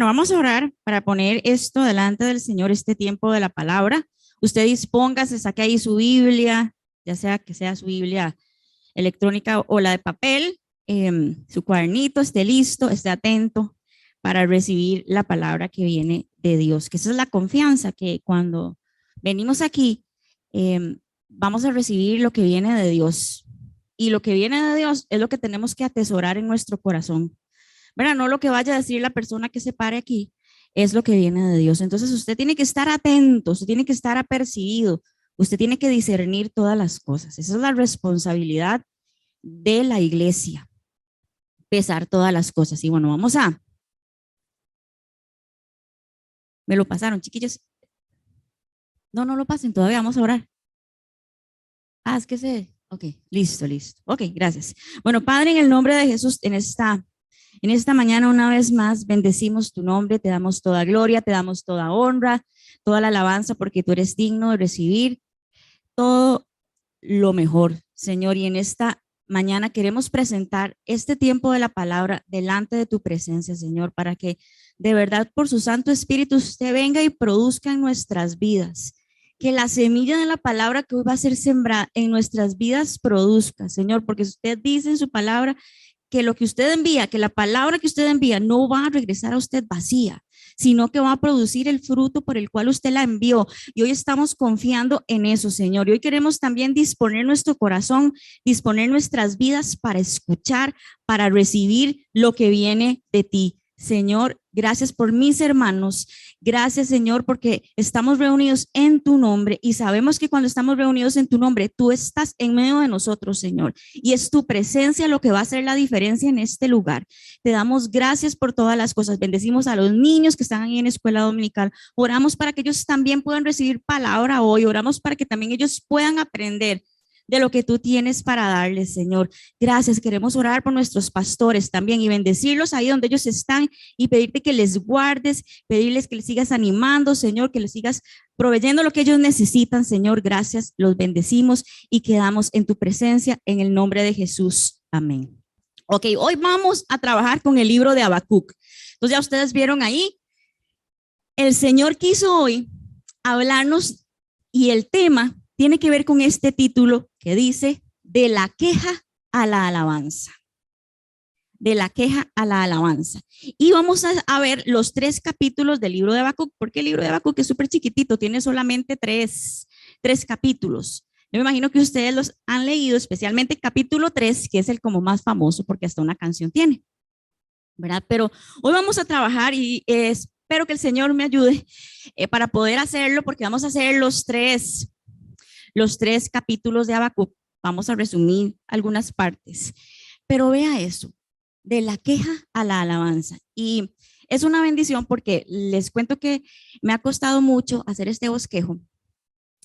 vamos a orar para poner esto delante del Señor, este tiempo de la palabra. Usted dispóngase, saque ahí su Biblia, ya sea que sea su Biblia electrónica o la de papel, su cuadernito, esté listo, esté atento para recibir la palabra que viene de Dios, que esa es la confianza que cuando venimos aquí, vamos a recibir lo que viene de Dios. Y lo que viene de Dios es lo que tenemos que atesorar en nuestro corazón. ¿Verdad? No lo que vaya a decir la persona que se pare aquí, es lo que viene de Dios. Entonces usted tiene que estar atento, usted tiene que estar apercibido, usted tiene que discernir todas las cosas. Esa es la responsabilidad de la iglesia, pesar todas las cosas. Y bueno, me lo pasaron, chiquillos. No, no lo pasen, todavía vamos a orar. Es que ok, listo. Ok, gracias. Bueno, Padre, en el nombre de Jesús, en esta mañana una vez más bendecimos tu nombre, te damos toda gloria, te damos toda honra, toda la alabanza, porque tú eres digno de recibir todo lo mejor, Señor. Y en esta mañana queremos presentar este tiempo de la palabra delante de tu presencia, Señor, para que de verdad por su Santo Espíritu usted venga y produzca en nuestras vidas. Que la semilla de la palabra que hoy va a ser sembrada en nuestras vidas produzca, Señor, porque usted dice en su palabra que lo que usted envía, que la palabra que usted envía no va a regresar a usted vacía, sino que va a producir el fruto por el cual usted la envió. Y hoy estamos confiando en eso, Señor. Y hoy queremos también disponer nuestro corazón, disponer nuestras vidas para escuchar, para recibir lo que viene de ti. Señor, gracias por mis hermanos. Gracias, Señor, porque estamos reunidos en tu nombre y sabemos que cuando estamos reunidos en tu nombre, tú estás en medio de nosotros, Señor, y es tu presencia lo que va a hacer la diferencia en este lugar. Te damos gracias por todas las cosas. Bendecimos a los niños que están ahí en escuela dominical. Oramos para que ellos también puedan recibir palabra hoy. Oramos para que también ellos puedan aprender de lo que tú tienes para darles, Señor. Gracias. Queremos orar por nuestros pastores también y bendecirlos ahí donde ellos están y pedirte que les guardes, pedirles que les sigas animando, Señor, que les sigas proveyendo lo que ellos necesitan, Señor. Gracias. Los bendecimos y quedamos en tu presencia en el nombre de Jesús. Amén. Ok, hoy vamos a trabajar con el libro de Habacuc. Entonces ya ustedes vieron ahí, el Señor quiso hoy hablarnos y el tema tiene que ver con este título que dice de la queja a la alabanza. De la queja a la alabanza. Y vamos a ver los 3 capítulos del libro de Habacuc, porque el libro de Habacuc es súper chiquitito, tiene solamente tres capítulos. Yo me imagino que ustedes los han leído, especialmente el capítulo 3, que es el como más famoso, porque hasta una canción tiene, ¿verdad? Pero hoy vamos a trabajar y espero que el Señor me ayude para poder hacerlo, porque vamos a hacer los tres capítulos de Habacuc. Vamos a resumir algunas partes, pero vea eso, de la queja a la alabanza. Y es una bendición porque les cuento que me ha costado mucho hacer este bosquejo,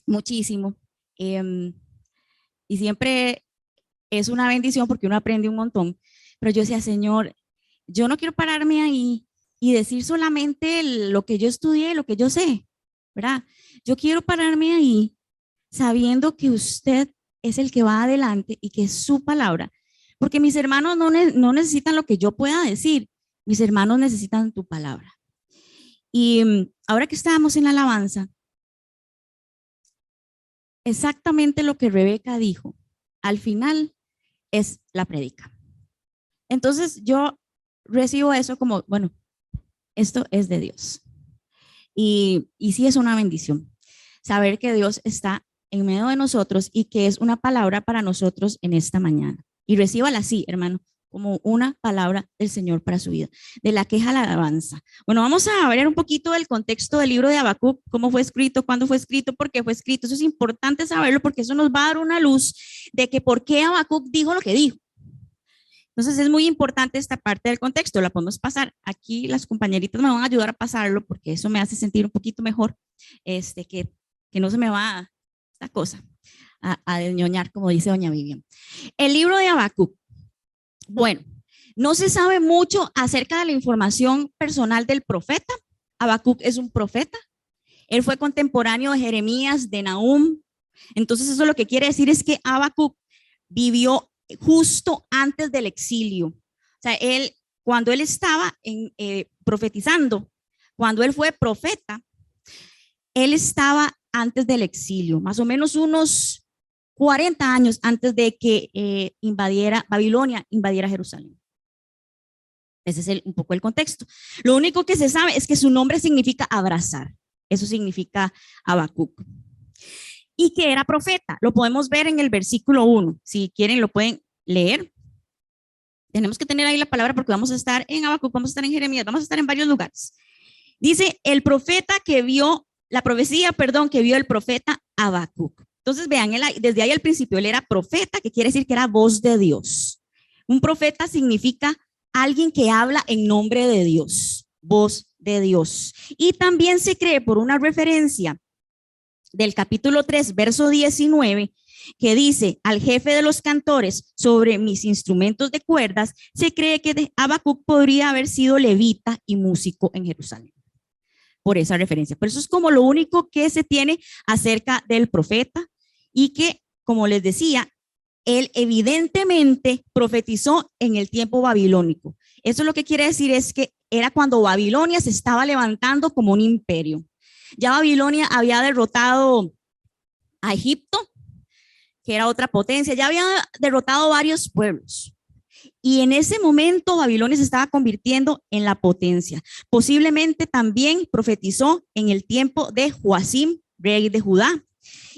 muchísimo, y siempre es una bendición porque uno aprende un montón, pero yo decía, Señor, yo no quiero pararme ahí y decir solamente lo que yo estudié, lo que yo sé, ¿verdad? Yo quiero pararme ahí sabiendo que usted es el que va adelante y que es su palabra, porque mis hermanos no necesitan lo que yo pueda decir, mis hermanos necesitan tu palabra. Y ahora que estábamos en la alabanza, exactamente lo que Rebeca dijo, al final es la prédica. Entonces yo recibo eso como, bueno, esto es de Dios. Y sí es una bendición saber que Dios está en medio de nosotros y que es una palabra para nosotros en esta mañana. Y recíbala así, hermano, como una palabra del Señor para su vida, de la queja a la alabanza. Bueno, vamos a ver un poquito del contexto del libro de Habacuc, cómo fue escrito, cuándo fue escrito, por qué fue escrito. Eso es importante saberlo porque eso nos va a dar una luz de que por qué Habacuc dijo lo que dijo. Entonces es muy importante esta parte del contexto, la podemos pasar. Aquí las compañeritas me van a ayudar a pasarlo porque eso me hace sentir un poquito mejor, que no se me va esta cosa a desñoñar, como dice doña Vivian. El libro de Habacuc. Bueno, no se sabe mucho acerca de la información personal del profeta. Habacuc es un profeta. Él fue contemporáneo de Jeremías, de Nahum. Entonces eso lo que quiere decir es que Habacuc vivió justo antes del exilio. O sea, cuando él estaba profetizando, cuando él fue profeta, él estaba antes del exilio, más o menos unos 40 años antes de que Babilonia invadiera Jerusalén. Ese es un poco el contexto. Lo único que se sabe es que su nombre significa abrazar. Eso significa Habacuc. Y que era profeta. Lo podemos ver en el versículo 1. Si quieren, lo pueden leer. Tenemos que tener ahí la palabra porque vamos a estar en Habacuc, vamos a estar en Jeremías, vamos a estar en varios lugares. Dice, el profeta que vio, la profecía, perdón, que vio el profeta Habacuc. Entonces, vean, desde ahí al principio, él era profeta, que quiere decir que era voz de Dios. Un profeta significa alguien que habla en nombre de Dios, voz de Dios. Y también se cree por una referencia del capítulo 3, verso 19, que dice, al jefe de los cantores sobre mis instrumentos de cuerdas, se cree que Habacuc podría haber sido levita y músico en Jerusalén. Por esa referencia. Por eso es como lo único que se tiene acerca del profeta y que, como les decía, él evidentemente profetizó en el tiempo babilónico. Eso lo que quiere decir es que era cuando Babilonia se estaba levantando como un imperio. Ya Babilonia había derrotado a Egipto, que era otra potencia, ya había derrotado varios pueblos. Y en ese momento Babilonia se estaba convirtiendo en la potencia. Posiblemente también profetizó en el tiempo de Joacim, rey de Judá.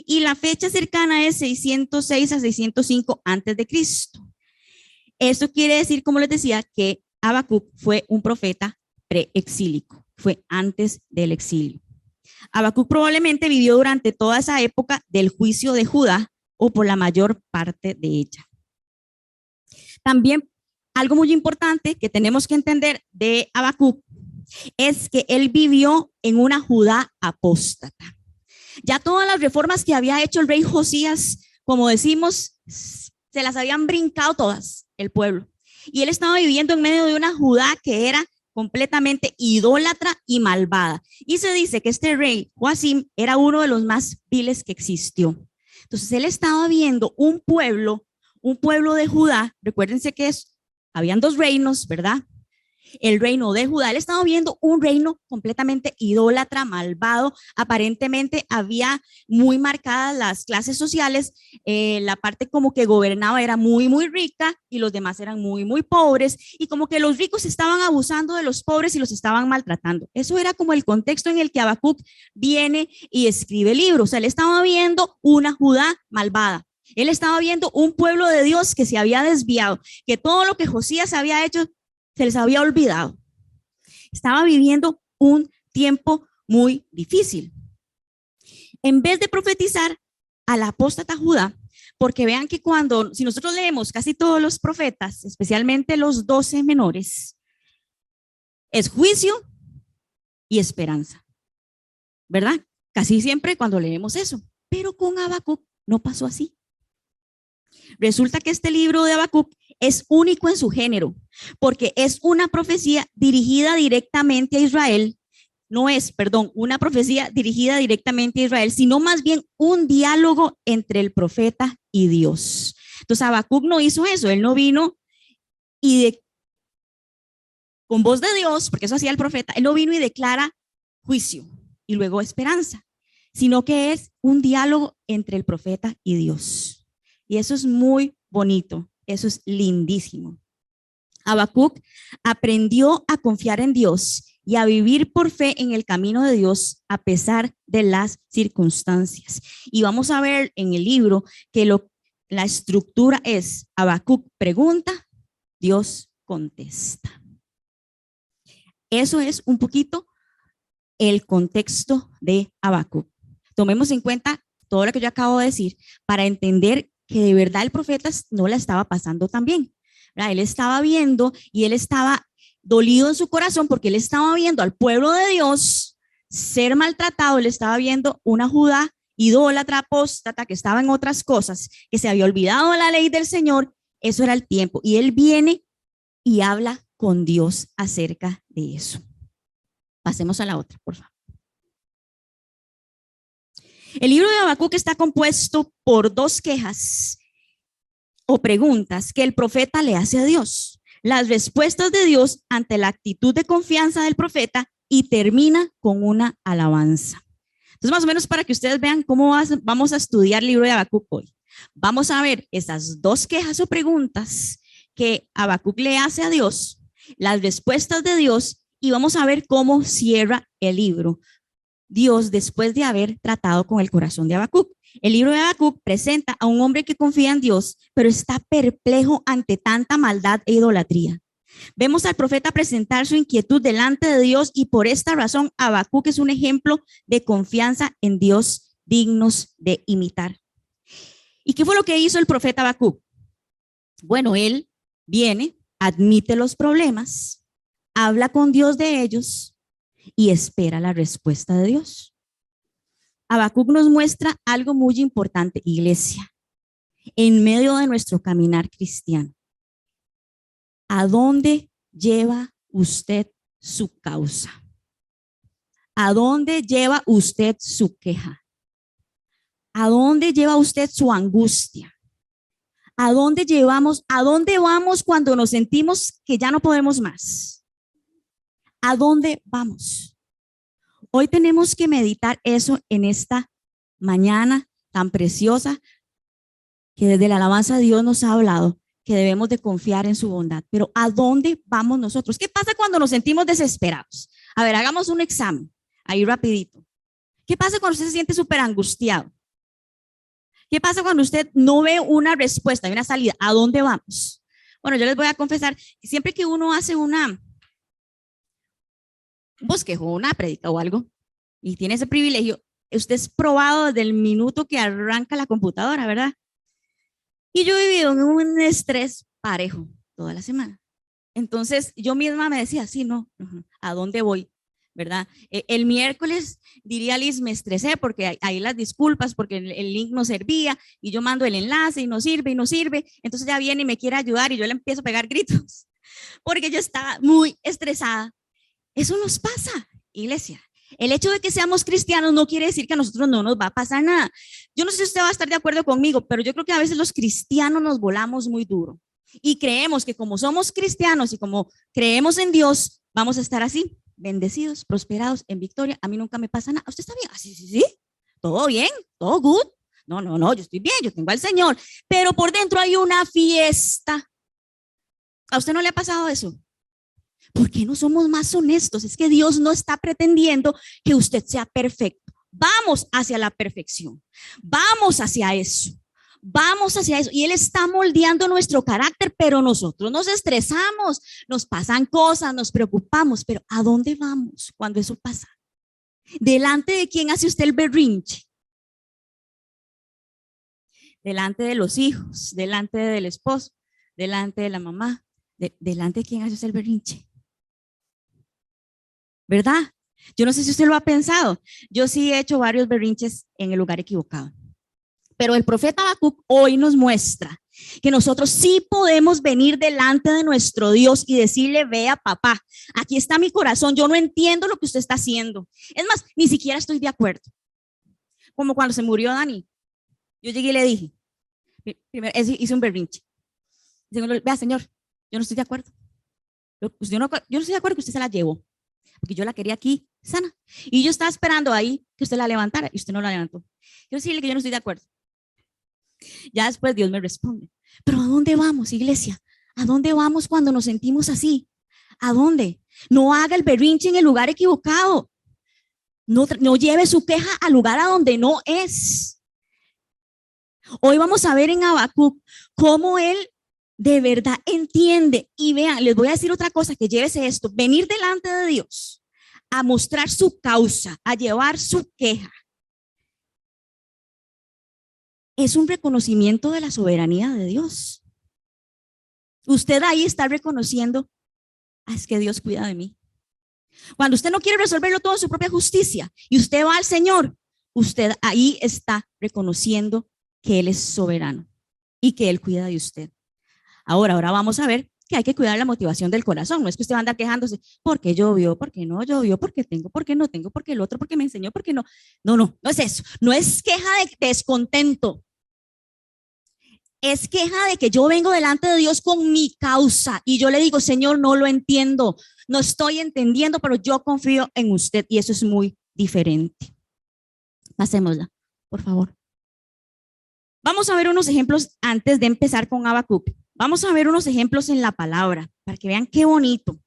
Y la fecha cercana es 606 a 605 antes de Cristo. Esto quiere decir, como les decía, que Habacuc fue un profeta preexílico, fue antes del exilio. Habacuc probablemente vivió durante toda esa época del juicio de Judá o por la mayor parte de ella. También algo muy importante que tenemos que entender de Habacuc es que él vivió en una Judá apóstata. Ya todas las reformas que había hecho el rey Josías, como decimos, se las habían brincado todas el pueblo. Y él estaba viviendo en medio de una Judá que era completamente idólatra y malvada. Y se dice que este rey, Joacim, era uno de los más viles que existió. Entonces él estaba viendo un pueblo de Judá. Recuérdense que habían dos reinos, ¿verdad? El reino de Judá, él estaba viendo un reino completamente idólatra, malvado. Aparentemente había muy marcadas las clases sociales. La parte como que gobernaba era muy, muy rica y los demás eran muy, muy pobres. Y como que los ricos estaban abusando de los pobres y los estaban maltratando. Eso era como el contexto en el que Habacuc viene y escribe el libro. O sea, él estaba viendo una Judá malvada. Él estaba viendo un pueblo de Dios que se había desviado, que todo lo que Josías había hecho se les había olvidado. Estaba viviendo un tiempo muy difícil. En vez de profetizar a la apóstata Judá, porque vean que si nosotros leemos casi todos los profetas, especialmente los 12 menores, es juicio y esperanza, ¿verdad? Casi siempre cuando leemos eso, pero con Habacuc no pasó así. Resulta que este libro de Habacuc es único en su género, porque es una profecía dirigida directamente a Israel. No es, perdón, una profecía dirigida directamente a Israel, sino más bien un diálogo entre el profeta y Dios. Entonces Habacuc no hizo eso, él no vino con voz de Dios, porque eso hacía el profeta, él no vino y declara juicio y luego esperanza, sino que es un diálogo entre el profeta y Dios. Y eso es muy bonito, eso es lindísimo. Habacuc aprendió a confiar en Dios y a vivir por fe en el camino de Dios a pesar de las circunstancias. Y vamos a ver en el libro que la estructura es: Habacuc pregunta, Dios contesta. Eso es un poquito el contexto de Habacuc. Tomemos en cuenta todo lo que yo acabo de decir para entender que de verdad el profeta no la estaba pasando tan bien. ¿Verdad? Él estaba viendo y él estaba dolido en su corazón porque él estaba viendo al pueblo de Dios ser maltratado. Él estaba viendo una Judá idólatra, apóstata, que estaba en otras cosas, que se había olvidado de la ley del Señor. Eso era el tiempo. Y él viene y habla con Dios acerca de eso. Pasemos a la otra, por favor. El libro de Habacuc está compuesto por dos quejas o preguntas que el profeta le hace a Dios. Las respuestas de Dios ante la actitud de confianza del profeta y termina con una alabanza. Entonces, más o menos para que ustedes vean cómo vamos a estudiar el libro de Habacuc hoy. Vamos a ver esas dos quejas o preguntas que Habacuc le hace a Dios, las respuestas de Dios, y vamos a ver cómo cierra el libro Dios después de haber tratado con el corazón de Habacuc. El libro de Habacuc presenta a un hombre que confía en Dios, pero está perplejo ante tanta maldad e idolatría. Vemos al profeta presentar su inquietud delante de Dios y por esta razón Habacuc es un ejemplo de confianza en Dios dignos de imitar. ¿Y qué fue lo que hizo el profeta Habacuc? Bueno, él viene, admite los problemas, habla con Dios de ellos y espera la respuesta de Dios. Habacuc nos muestra algo muy importante, iglesia, en medio de nuestro caminar cristiano. ¿A dónde lleva usted su causa? ¿A dónde lleva usted su queja? ¿A dónde lleva usted su angustia? ¿A dónde vamos cuando nos sentimos que ya no podemos más? ¿A dónde vamos? Hoy tenemos que meditar eso en esta mañana tan preciosa que desde la alabanza de Dios nos ha hablado que debemos de confiar en su bondad. Pero ¿a dónde vamos nosotros? ¿Qué pasa cuando nos sentimos desesperados? A ver, hagamos un examen, ahí rapidito. ¿Qué pasa cuando usted se siente súper angustiado? ¿Qué pasa cuando usted no ve una respuesta, una salida? ¿A dónde vamos? Bueno, yo les voy a confesar que siempre que uno hace un bosquejo, una prédica o algo, y tiene ese privilegio, usted es probado desde el minuto que arranca la computadora, ¿verdad? Y yo he vivido en un estrés parejo toda la semana. Entonces yo misma me decía, sí, no, ¿a dónde voy? ¿Verdad? El miércoles, diría Liz, me estresé porque ahí las disculpas, porque el link no servía y yo mando el enlace y no sirve. Entonces ya viene y me quiere ayudar y yo le empiezo a pegar gritos porque yo estaba muy estresada. Eso nos pasa, iglesia. El hecho de que seamos cristianos no quiere decir que a nosotros no nos va a pasar nada. Yo no sé si usted va a estar de acuerdo conmigo, pero yo creo que a veces los cristianos nos volamos muy duro y creemos que como somos cristianos y como creemos en Dios, vamos a estar así, bendecidos, prosperados, en victoria. A mí nunca me pasa nada. ¿Usted está bien? Sí. ¿Todo bien? ¿Todo good? No, yo estoy bien, yo tengo al Señor. Pero por dentro hay una fiesta. ¿A usted no le ha pasado eso? ¿Por qué no somos más honestos? Es que Dios no está pretendiendo que usted sea perfecto. Vamos hacia la perfección. Vamos hacia eso. Y Él está moldeando nuestro carácter, pero nosotros nos estresamos, nos pasan cosas, nos preocupamos, pero ¿a dónde vamos cuando eso pasa? ¿Delante de quién hace usted el berrinche? Delante de los hijos, delante del esposo, delante de la mamá, delante de quién hace usted el berrinche. ¿Verdad? Yo no sé si usted lo ha pensado. Yo sí he hecho varios berrinches en el lugar equivocado. Pero el profeta Habacuc hoy nos muestra que nosotros sí podemos venir delante de nuestro Dios y decirle, vea papá, aquí está mi corazón, yo no entiendo lo que usted está haciendo. Es más, ni siquiera estoy de acuerdo. Como cuando se murió Dani. Yo llegué y le dije, primero hice un berrinche. Segundo, vea señor, yo no estoy de acuerdo. Yo no estoy de acuerdo que usted se la llevó. Porque yo la quería aquí sana. Y yo estaba esperando ahí que usted la levantara y usted no la levantó. Quiero decirle que yo no estoy de acuerdo. Ya después Dios me responde. Pero ¿a dónde vamos, iglesia? ¿A dónde vamos cuando nos sentimos así? ¿A dónde? No haga el berrinche en el lugar equivocado. No lleve su queja al lugar a donde no es. Hoy vamos a ver en Habacuc cómo él de verdad entiende. Y vean, les voy a decir otra cosa, que llévese esto, venir delante de Dios a mostrar su causa, a llevar su queja, es un reconocimiento de la soberanía de Dios. Usted ahí está reconociendo, es que Dios cuida de mí. Cuando usted no quiere resolverlo todo en su propia justicia y usted va al Señor, usted ahí está reconociendo que Él es soberano y que Él cuida de usted. Ahora vamos a ver que hay que cuidar la motivación del corazón. No es que usted va a andar quejándose, ¿por qué llovió? ¿Por qué no llovió? ¿Por qué tengo? ¿Por qué no tengo? ¿Por qué el otro? ¿Por qué me enseñó? ¿Por qué no? No es eso. No es queja de descontento. es queja de que yo vengo delante de Dios con mi causa y yo le digo, Señor, no lo entiendo, no estoy entendiendo, pero yo confío en usted y eso es muy diferente. Pasémosla, por favor. Vamos a ver unos ejemplos antes de empezar con Habacuc. Vamos a ver unos ejemplos en la palabra para que vean qué bonito.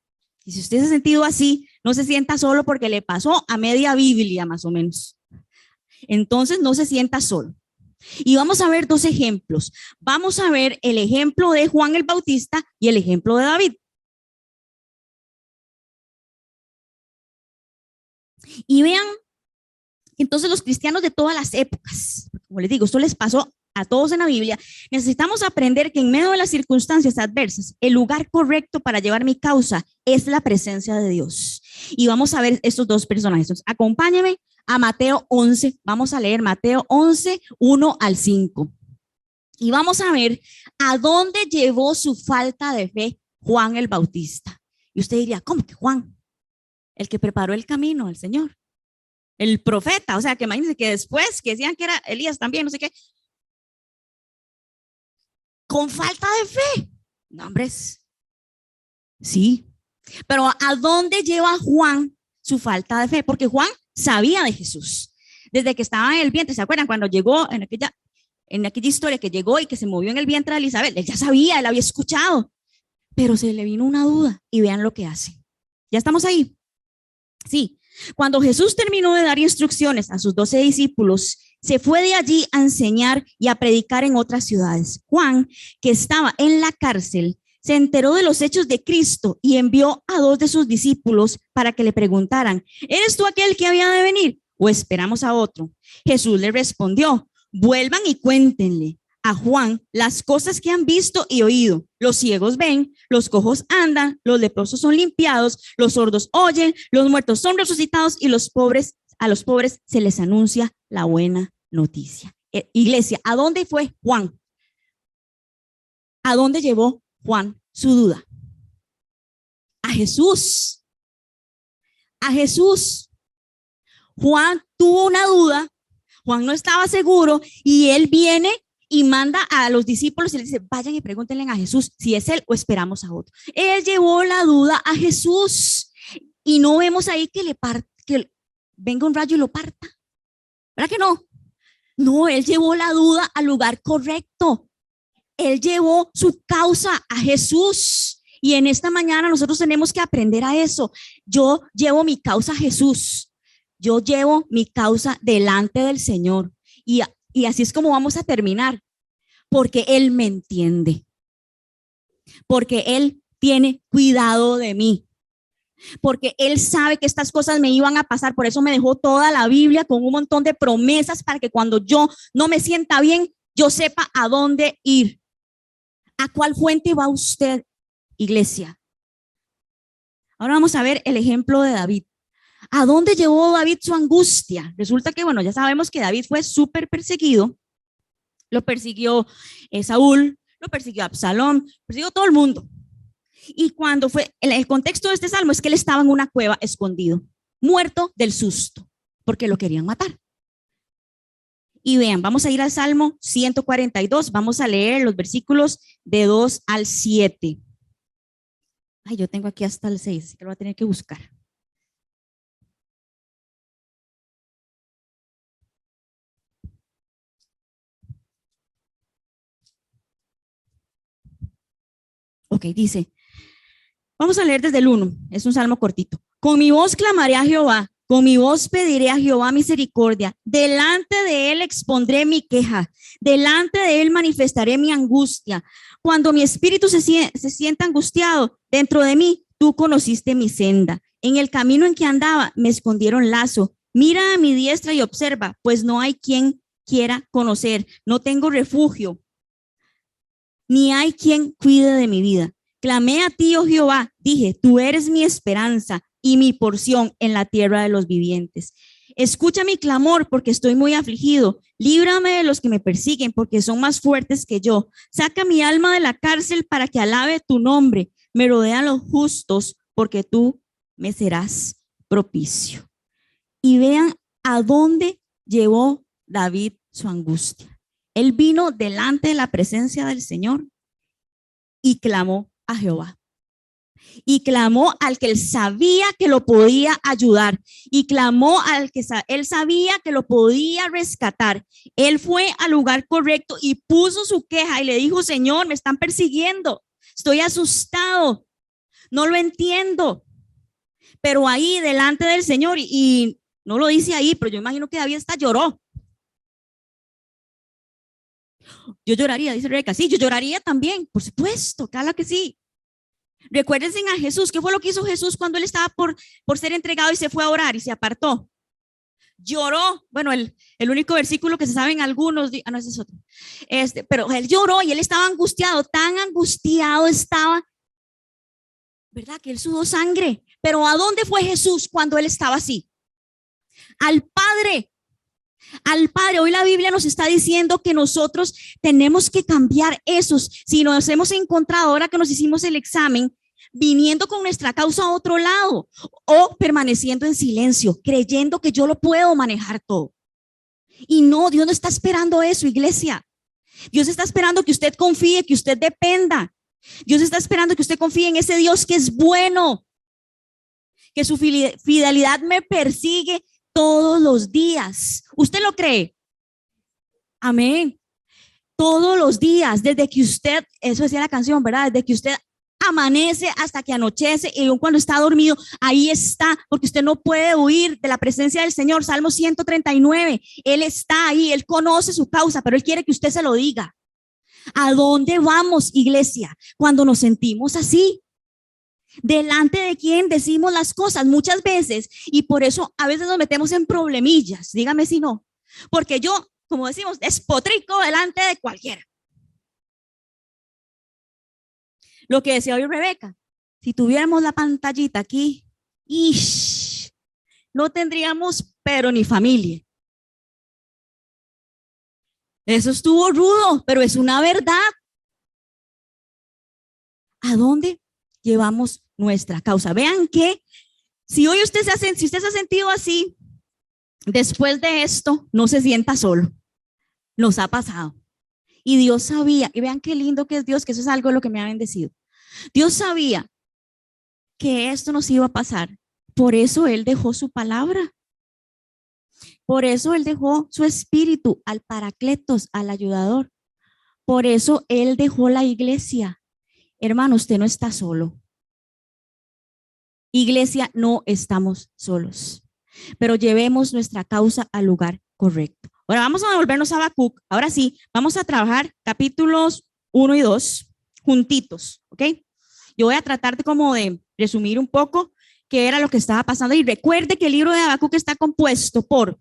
Y si usted se ha sentido así, no se sienta solo porque le pasó a media Biblia más o menos. Entonces no se sienta solo. Y vamos a ver dos ejemplos. Vamos a ver el ejemplo de Juan el Bautista y el ejemplo de David. Y vean, entonces los cristianos de todas las épocas, como les digo, esto les pasó a todos en la Biblia, necesitamos aprender que en medio de las circunstancias adversas, el lugar correcto para llevar mi causa es la presencia de Dios. Y vamos a ver estos dos personajes. Entonces, acompáñame a Mateo 11, vamos a leer Mateo 11, 1 al 5. Y vamos a ver a dónde llevó su falta de fe Juan el Bautista. Y usted diría, ¿cómo que Juan? El que preparó el camino al Señor. El profeta, o sea, que imagínense que después, que decían que era Elías también, no sé qué. Con falta de fe. No, hombres. Sí. Pero ¿a dónde lleva Juan su falta de fe? Porque Juan sabía de Jesús. Desde que estaba en el vientre, ¿se acuerdan? Cuando llegó en aquella historia que llegó y que se movió en el vientre de Elizabeth, él ya sabía, él había escuchado, pero se le vino una duda y vean lo que hace. ¿Ya estamos ahí? Sí. Cuando Jesús terminó de dar instrucciones a sus 12 discípulos, se fue de allí a enseñar y a predicar en otras ciudades. Juan, que estaba en la cárcel, se enteró de los hechos de Cristo y envió a 2 de sus discípulos para que le preguntaran, ¿eres tú aquel que había de venir o esperamos a otro? Jesús le respondió, vuelvan y cuéntenle a Juan las cosas que han visto y oído. Los ciegos ven, los cojos andan, los leprosos son limpiados, los sordos oyen, los muertos son resucitados y a los pobres se les anuncia la buena noticia. Iglesia, ¿a dónde fue Juan? ¿A dónde llevó Juan su duda? A Jesús. A Jesús. Juan tuvo una duda, Juan no estaba seguro y él viene y manda a los discípulos y les dice, vayan y pregúntenle a Jesús si es él o esperamos a otro. Él llevó la duda a Jesús y no vemos ahí que venga un rayo y lo parta. ¿Verdad que no? No, él llevó la duda al lugar correcto. Él llevó su causa a Jesús. Y en esta mañana nosotros tenemos que aprender a eso. Yo llevo mi causa a Jesús. Yo llevo mi causa delante del Señor. Y así es como vamos a terminar. Porque Él me entiende. Porque Él tiene cuidado de mí. Porque Él sabe que estas cosas me iban a pasar. Por eso me dejó toda la Biblia con un montón de promesas para que cuando yo no me sienta bien, yo sepa a dónde ir. ¿A cuál fuente va usted, iglesia? Ahora vamos a ver el ejemplo de David. ¿A dónde llevó David su angustia? Resulta que, bueno, ya sabemos que David fue súper perseguido. Lo persiguió Saúl, lo persiguió Absalón, persiguió todo el mundo. Y cuando fue, el contexto de este salmo es que él estaba en una cueva escondido, muerto del susto, porque lo querían matar. Y vean, vamos a ir al Salmo 142, vamos a leer los versículos de 2 al 7. Ay, yo tengo aquí hasta el 6, así que lo voy a tener que buscar. Ok, dice, vamos a leer desde el 1, es un salmo cortito. Con mi voz clamaré a Jehová, con mi voz pediré a Jehová misericordia. Delante de él expondré mi queja, delante de él manifestaré mi angustia. Cuando mi espíritu se sienta angustiado dentro de mí, tú conociste mi senda. En el camino en que andaba me escondieron lazo. Mira a mi diestra y observa, pues no hay quien quiera conocer. No tengo refugio, ni hay quien cuide de mi vida. Clamé a ti, oh Jehová, dije, tú eres mi esperanza y mi porción en la tierra de los vivientes. Escucha mi clamor porque estoy muy afligido. Líbrame de los que me persiguen porque son más fuertes que yo. Saca mi alma de la cárcel para que alabe tu nombre. Me rodean los justos porque tú me serás propicio. Y vean a dónde llevó David su angustia. Él vino delante de la presencia del Señor y clamó a Jehová. Y clamó al que él sabía que lo podía ayudar. Y clamó al que él sabía que lo podía rescatar. Él fue al lugar correcto y puso su queja y le dijo: Señor, me están persiguiendo. Estoy asustado. No lo entiendo. Pero ahí delante del Señor, y no lo dice ahí, pero yo imagino que David hasta lloró. Yo lloraría, dice Rebeca. Sí, yo lloraría también, por supuesto, claro que sí. Recuérdense a Jesús. ¿Qué fue lo que hizo Jesús cuando él estaba por ser entregado y se fue a orar y se apartó? Lloró. Bueno, el único versículo que se saben algunos, no, ese es otro. Pero él lloró y él estaba angustiado, tan angustiado estaba, ¿verdad? Que él sudó sangre. Pero ¿a dónde fue Jesús cuando él estaba así? Al Padre. Al Padre. Hoy la Biblia nos está diciendo que nosotros tenemos que cambiar esos. Si nos hemos encontrado ahora que nos hicimos el examen, viniendo con nuestra causa a otro lado o permaneciendo en silencio, creyendo que yo lo puedo manejar todo. Y no, Dios no está esperando eso, iglesia. Dios está esperando que usted confíe, que usted dependa. Dios está esperando que usted confíe en ese Dios que es bueno, que su fidelidad me persigue todos los días. ¿Usted lo cree? Amén. Todos los días, desde que usted, eso decía la canción, ¿verdad? Desde que usted amanece hasta que anochece, y aún cuando está dormido, ahí está, porque usted no puede huir de la presencia del Señor. Salmo 139, Él está ahí, Él conoce su causa, pero Él quiere que usted se lo diga. ¿A dónde vamos, iglesia, cuando nos sentimos así? ¿Delante de quién decimos las cosas? Muchas veces, y por eso a veces nos metemos en problemillas, dígame si no, porque yo, como decimos, despotrico delante de cualquiera. Lo que decía hoy Rebeca, si tuviéramos la pantallita aquí, no tendríamos pero ni familia. Eso estuvo rudo, pero es una verdad. ¿A dónde llevamos nuestra causa? Vean que si hoy usted se ha sentido así, después de esto, no se sienta solo. Nos ha pasado. Y Dios sabía, y vean qué lindo que es Dios, que eso es algo de lo que me ha bendecido. Dios sabía que esto nos iba a pasar. Por eso Él dejó su palabra. Por eso Él dejó su espíritu, al Paracletos, al ayudador. Por eso Él dejó la iglesia. Hermano, usted no está solo. Iglesia, no estamos solos. Pero llevemos nuestra causa al lugar correcto. Ahora vamos a volvernos a Habacuc. Ahora sí, vamos a trabajar capítulos 1 y 2 juntitos, ¿ok? Yo voy a tratar de resumir un poco qué era lo que estaba pasando. Y recuerde que el libro de Habacuc está compuesto por,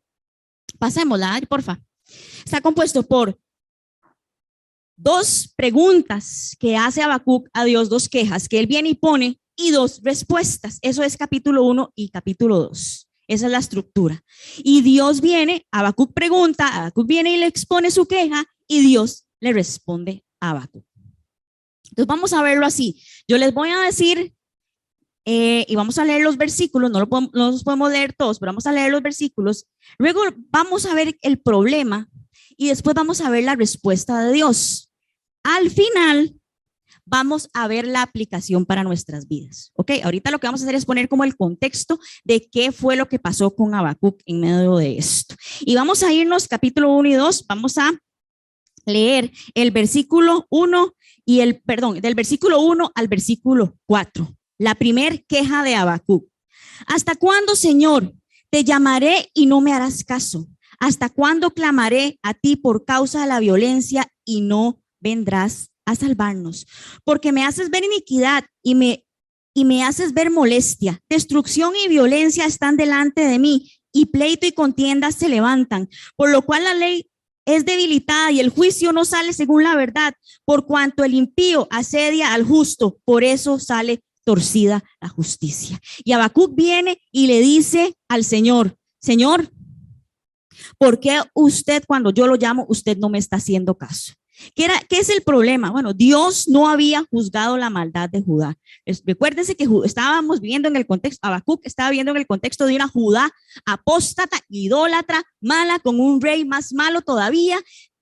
pasémosla, porfa, está compuesto por 2 preguntas que hace Habacuc a Dios, 2 quejas que él viene y pone, y 2 respuestas. Eso es capítulo 1 y capítulo 2. Esa es la estructura. Y Dios viene, Habacuc pregunta, Habacuc viene y le expone su queja, y Dios le responde a Habacuc. Entonces vamos a verlo así. Yo les voy a decir, y vamos a leer los versículos, no los podemos leer todos, pero vamos a leer los versículos. Luego vamos a ver el problema y después vamos a ver la respuesta de Dios. Al final vamos a ver la aplicación para nuestras vidas. Ok, ahorita lo que vamos a hacer es poner como el contexto de qué fue lo que pasó con Habacuc en medio de esto. Y vamos a irnos capítulo 1 y 2, vamos a leer el versículo 1 y del versículo 1 al versículo 4. La primer queja de Habacuc. ¿Hasta cuándo, Señor, te llamaré y no me harás caso? ¿Hasta cuándo clamaré a ti por causa de la violencia y no vendrás a salvarnos? Porque me haces ver iniquidad y me haces ver molestia. Destrucción y violencia están delante de mí, y pleito y contienda se levantan, por lo cual la ley es debilitada y el juicio no sale según la verdad. Por cuanto el impío asedia al justo, por eso sale torcida la justicia. Y Habacuc viene y le dice al Señor: Señor, ¿por qué usted, cuando yo lo llamo, usted no me está haciendo caso? ¿Qué es el problema? Bueno, Dios no había juzgado la maldad de Judá. Recuérdense que estábamos viviendo en el contexto, Habacuc estaba viviendo en el contexto de una Judá apóstata, idólatra, mala, con un rey más malo todavía,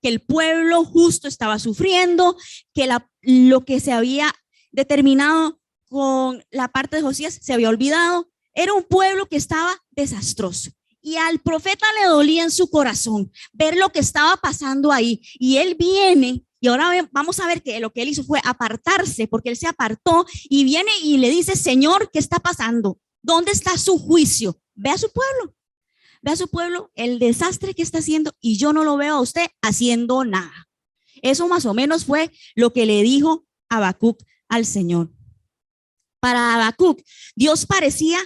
que el pueblo justo estaba sufriendo, que lo que se había determinado con la parte de Josías se había olvidado. Era un pueblo que estaba desastroso. Y al profeta le dolía en su corazón ver lo que estaba pasando ahí. Y él viene, y ahora vamos a ver que lo que él hizo fue apartarse, porque él se apartó y viene y le dice: Señor, ¿qué está pasando? ¿Dónde está su juicio? Ve a su pueblo, el desastre que está haciendo, y yo no lo veo a usted haciendo nada. Eso más o menos fue lo que le dijo Habacuc al Señor. Para Habacuc, Dios parecía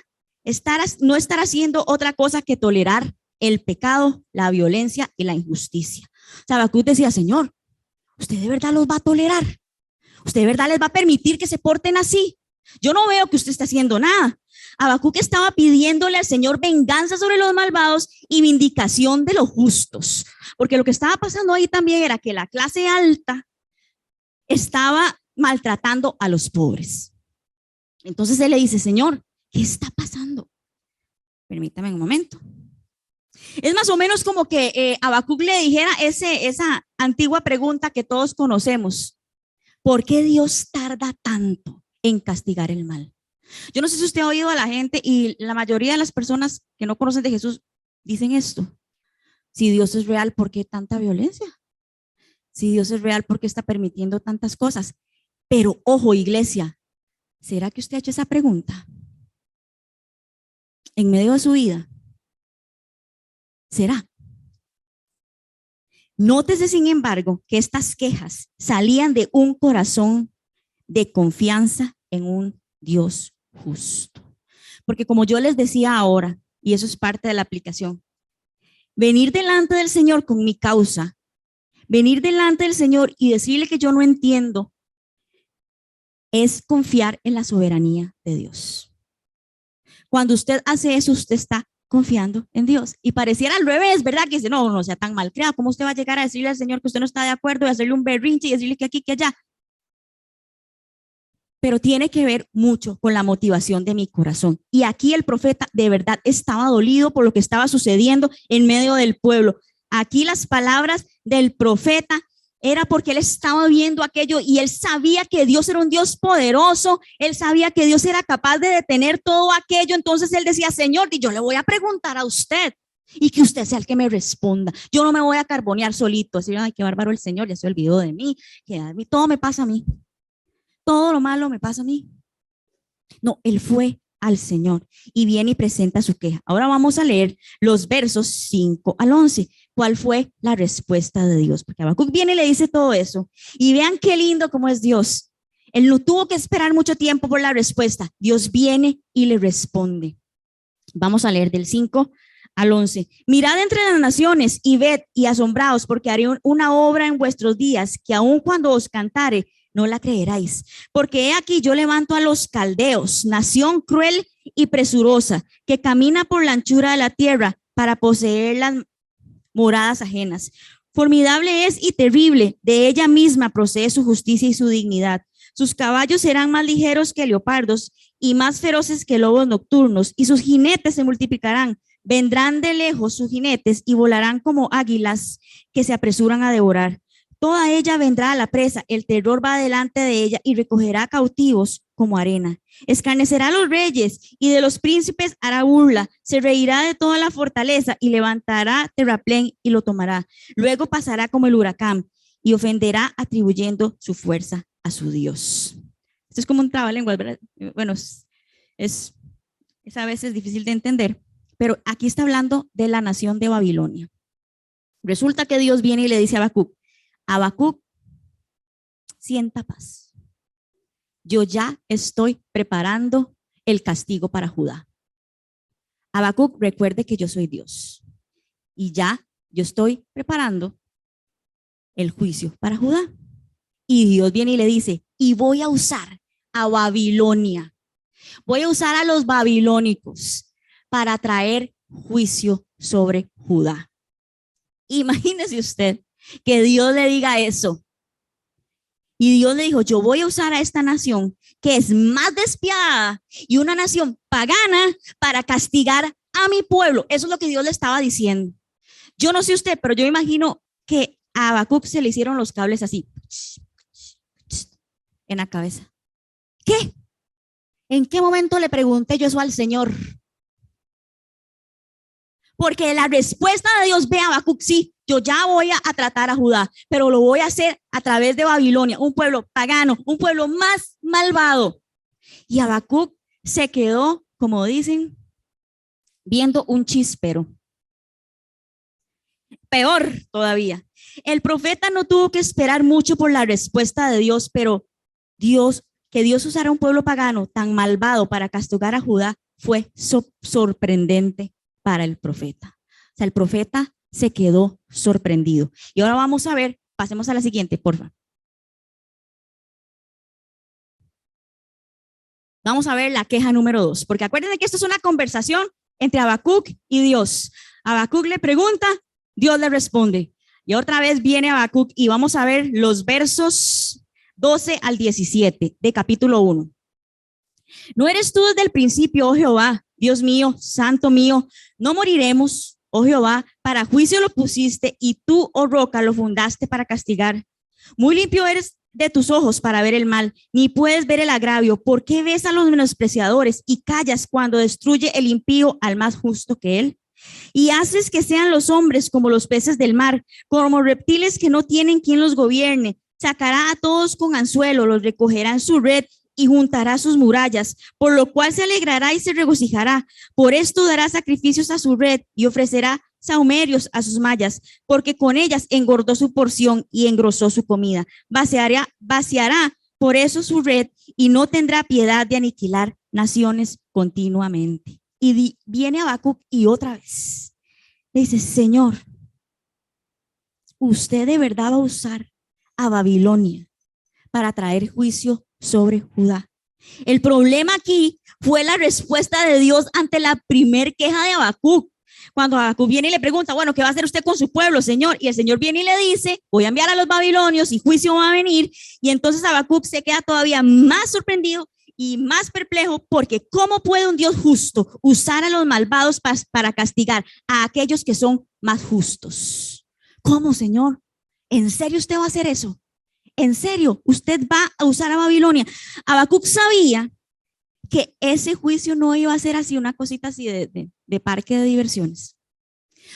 no estar haciendo otra cosa que tolerar el pecado, la violencia y la injusticia. O sea, Habacuc decía: Señor, ¿usted de verdad los va a tolerar? ¿Usted de verdad les va a permitir que se porten así? Yo no veo que usted esté haciendo nada. Habacuc estaba pidiéndole al Señor venganza sobre los malvados y vindicación de los justos, porque lo que estaba pasando ahí también era que la clase alta estaba maltratando a los pobres. Entonces él le dice: Señor, ¿qué está pasando? Permítame un momento. Es más o menos como que Habacuc le dijera esa antigua pregunta que todos conocemos: ¿por qué Dios tarda tanto en castigar el mal? Yo no sé si usted ha oído a la gente, y la mayoría de las personas que no conocen de Jesús dicen esto: si Dios es real, ¿por qué tanta violencia? Si Dios es real, ¿por qué está permitiendo tantas cosas? Pero ojo, iglesia, ¿será que usted ha hecho esa pregunta en medio de su vida? ¿Será? Nótese, sin embargo, que estas quejas salían de un corazón de confianza en un Dios justo. Porque como yo les decía ahora, y eso es parte de la aplicación, venir delante del Señor con mi causa, venir delante del Señor y decirle que yo no entiendo, es confiar en la soberanía de Dios. Cuando usted hace eso, usted está confiando en Dios. Y pareciera al revés, ¿verdad? Que dice: no sea tan malcriado. ¿Cómo usted va a llegar a decirle al Señor que usted no está de acuerdo y hacerle un berrinche y decirle que aquí, que allá? Pero tiene que ver mucho con la motivación de mi corazón. Y aquí el profeta de verdad estaba dolido por lo que estaba sucediendo en medio del pueblo. Aquí las palabras del profeta era porque él estaba viendo aquello y él sabía que Dios era un Dios poderoso. Él sabía que Dios era capaz de detener todo aquello. Entonces él decía: Señor, y yo le voy a preguntar a usted y que usted sea el que me responda. Yo no me voy a carbonear solito, decir: ay, qué bárbaro el Señor, ya se olvidó de mí, que a mí todo me pasa a mí. Todo lo malo me pasa a mí. No, él fue al Señor y viene y presenta su queja. Ahora vamos a leer los versos 5 al 11. ¿Cuál fue la respuesta de Dios? Porque Habacuc viene y le dice todo eso. Y vean qué lindo cómo es Dios. Él no tuvo que esperar mucho tiempo por la respuesta. Dios viene y le responde. Vamos a leer del 5 al 11. Mirad entre las naciones y ved y asombraos, porque haré una obra en vuestros días que aun cuando os cantare, no la creeráis, porque he aquí yo levanto a los caldeos, nación cruel y presurosa, que camina por la anchura de la tierra para poseer las moradas ajenas. Formidable es y terrible, de ella misma procede su justicia y su dignidad. Sus caballos serán más ligeros que leopardos y más feroces que lobos nocturnos, y sus jinetes se multiplicarán. Vendrán de lejos sus jinetes y volarán como águilas que se apresuran a devorar. Toda ella vendrá a la presa, el terror va delante de ella y recogerá cautivos como arena. Escarnecerá a los reyes y de los príncipes hará burla. Se reirá de toda la fortaleza y levantará terraplén y lo tomará. Luego pasará como el huracán y ofenderá atribuyendo su fuerza a su Dios. Esto es como un trabalenguas, ¿verdad? Bueno, es a veces difícil de entender, pero aquí está hablando de la nación de Babilonia. Resulta que Dios viene y le dice a Habacuc: Habacuc, sienta paz. Yo ya estoy preparando el castigo para Judá. Habacuc, recuerde que yo soy Dios y ya yo estoy preparando el juicio para Judá. Y Dios viene y le dice: y voy a usar a Babilonia, voy a usar a los babilónicos para traer juicio sobre Judá. Imagínese usted que Dios le diga eso. Y Dios le dijo: yo voy a usar a esta nación que es más despiadada y una nación pagana para castigar a mi pueblo. Eso es lo que Dios le estaba diciendo. Yo no sé usted, pero yo imagino que a Habacuc se le hicieron los cables así en la cabeza. ¿Qué? ¿En qué momento le pregunté yo eso al Señor? Porque la respuesta de Dios, ve a Habacuc, sí, yo ya voy a tratar a Judá, pero lo voy a hacer a través de Babilonia, un pueblo pagano, un pueblo más malvado. Y Habacuc se quedó, como dicen, viendo un chispero. Peor todavía. El profeta no tuvo que esperar mucho por la respuesta de Dios, pero que Dios usara un pueblo pagano tan malvado para castigar a Judá fue sorprendente para el profeta. O sea, el profeta se quedó sorprendido. Y ahora vamos a ver, pasemos a la siguiente, por favor. Vamos a ver la queja número 2, porque acuérdense que esto es una conversación entre Habacuc y Dios. Habacuc le pregunta, Dios le responde. Y otra vez viene Habacuc y vamos a ver los versos 12 al 17 de capítulo 1. ¿No eres tú desde el principio, oh Jehová, Dios mío, santo mío? No moriremos, oh Jehová, para juicio lo pusiste y tú, oh roca, lo fundaste para castigar. Muy limpio eres de tus ojos para ver el mal, ni puedes ver el agravio. ¿Por qué ves a los menospreciadores y callas cuando destruye el impío al más justo que él? Y haces que sean los hombres como los peces del mar, como reptiles que no tienen quien los gobierne. Sacará a todos con anzuelo, los recogerá en su red y juntará sus murallas, por lo cual se alegrará y se regocijará. Por esto dará sacrificios a su red y ofrecerá sahumerios a sus mallas, porque con ellas engordó su porción y engrosó su comida. Vaciará por eso su red y no tendrá piedad de aniquilar naciones continuamente. Y viene Habacuc y otra vez le dice, Señor, usted de verdad va a usar a Babilonia para traer juicio sobre Judá. El problema aquí fue la respuesta de Dios ante la primer queja de Habacuc. Cuando Habacuc viene y le pregunta, bueno, ¿qué va a hacer usted con su pueblo, Señor? Y el Señor viene y le dice, voy a enviar a los babilonios y juicio va a venir. Y entonces Habacuc se queda todavía más sorprendido y más perplejo, porque ¿cómo puede un Dios justo usar a los malvados para castigar a aquellos que son más justos? ¿Cómo, Señor? ¿En serio usted va a hacer eso? ¿En serio usted va a usar a Babilonia? Habacuc sabía que ese juicio no iba a ser así, una cosita así de parque de diversiones,